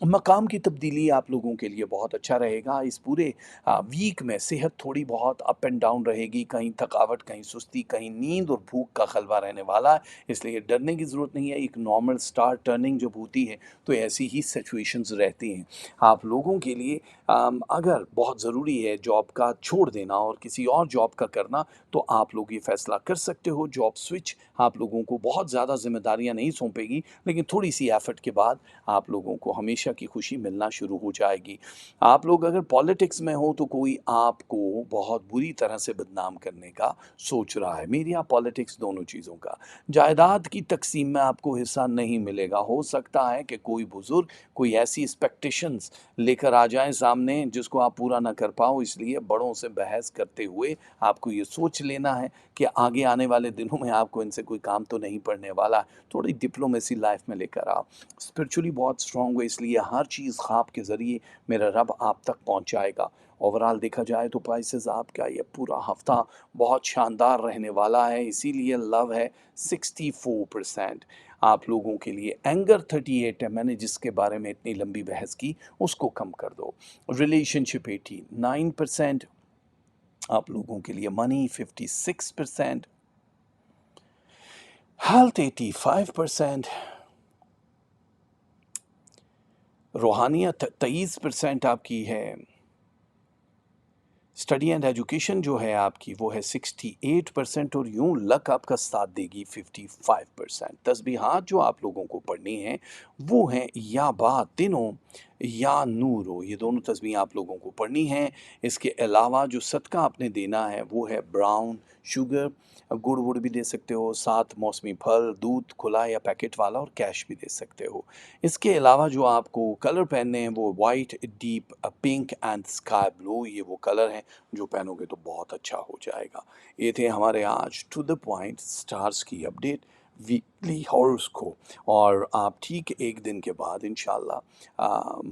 مقام کی تبدیلی آپ لوگوں کے لیے بہت اچھا رہے گا۔ اس پورے ویک میں صحت تھوڑی بہت اپ اینڈ ڈاؤن رہے گی، کہیں تھکاوٹ، کہیں سستی، کہیں نیند اور بھوک کا غلبہ رہنے والا ہے، اس لیے ڈرنے کی ضرورت نہیں ہے۔ ایک نارمل سٹار ٹرننگ جب ہوتی ہے تو ایسی ہی سچویشنز رہتی ہیں۔ آپ لوگوں کے لیے اگر بہت ضروری ہے جاب کا چھوڑ دینا اور کسی اور جاب کا کرنا، تو آپ لوگ یہ فیصلہ کر سکتے ہو۔ جاب سوئچ آپ لوگوں کو بہت زیادہ ذمہ داریاں نہیں سونپے گی، لیکن تھوڑی سی ایفرٹ کے بعد آپ لوگوں کو ہمیشہ کی خوشی ملنا شروع ہو جائے گی۔ آپ لوگ اگر پالیٹکس میں ہو تو کوئی آپ کو بہت بری طرح سے بدنام کرنے کا سوچ رہا ہے۔ میڈیا، پالیٹکس، دونوں چیزوں کا۔ جائیداد کی تقسیم میں آپ کو حصہ نہیں ملے گا۔ ہو سکتا ہے کہ کوئی بزرگ کوئی ایسی ایکسپیکٹیشنز لے کر آ جائیں سامنے جس کو آپ پورا نہ کر پاؤ، اس لیے بڑوں سے بحث کرتے ہوئے آپ کو یہ سوچ لینا ہے کہ آگے آنے والے دنوں میں آپ کو ان سے کوئی کام تو نہیں پڑنے والا۔ تھوڑی ڈپلومیسی لائف میں لے کر آؤ۔ اسپرچولی بہت اسٹرانگ ہو، اس لیے ہر چیز خواب کے ذریعے میرا رب آپ تک پہنچائے گا۔ اوورال دیکھا جائے تو پرائسز آپ کا یہ پورا ہفتہ بہت شاندار رہنے والا ہے، اسی لیے لو ہے 64%۔ آپ لوگوں کے لیے اینگر 38 ہے، میں نے جس کے بارے میں اتنی لمبی بحث کی اس کو کم کر دو۔ ریلیشن شپ 89%، آپ لوگوں کے لیے منی 56%، ہیلتھ 85%، روحانیت 23% آپ کی ہے، اسٹڈی اینڈ ایجوکیشن جو ہے آپ کی وہ ہے 68%، اور یوں لک آپ کا ساتھ دے گی 55%۔ تسبیحات جو آپ لوگوں کو پڑھنی ہیں وہ ہیں یا با تنو یا نورو، یہ دونوں تسبیح آپ لوگوں کو پڑھنی ہیں۔ اس کے علاوہ جو صدقہ آپ نے دینا ہے وہ ہے براؤن شوگر، گڑ وڑ بھی دے سکتے ہو، ساتھ موسمی پھل، دودھ کھلا یا پیکٹ والا، اور کیش بھی دے سکتے ہو۔ اس کے علاوہ جو آپ کو کلر پہننے ہیں وہ white, deep pink and sky blue, یہ وہ کلر ہیں جو پہنو گے تو بہت اچھا ہو جائے گا۔ یہ تھے ہمارے آج ٹو دا پوائنٹ سٹارز کی اپڈیٹ۔ वीकली हॉरोस्कोप, और आप ठीक एक दिन के बाद इंशाल्लाह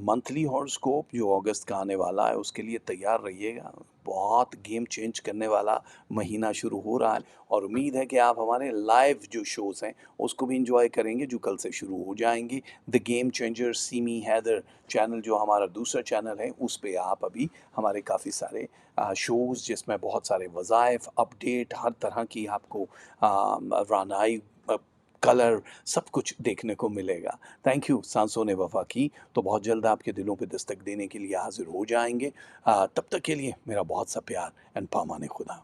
मंथली हॉरोस्कोप जो अगस्त का आने वाला है उसके लिए तैयार रहिएगा। बहुत गेम चेंज करने वाला महीना शुरू हो रहा है, और उम्मीद है कि आप हमारे लाइव जो शोज़ हैं उसको भी इंजॉय करेंगे जो कल से शुरू हो जाएंगी। The game changer Seemi Haider channel जो हमारा दूसरा चैनल है, उस पे आप अभी हमारे काफ़ी सारे शोज़ जिसमें बहुत सारे वज़ाइफ अपडेट हर तरह की आपको रानाई कलर सब कुछ देखने को मिलेगा। थैंक यू, सांसों ने वफा की तो बहुत जल्द आपके दिलों पे दस्तक देने के लिए हाजिर हो जाएंगे। तब तक के लिए मेरा बहुत सा प्यार एंड पामाने खुदा।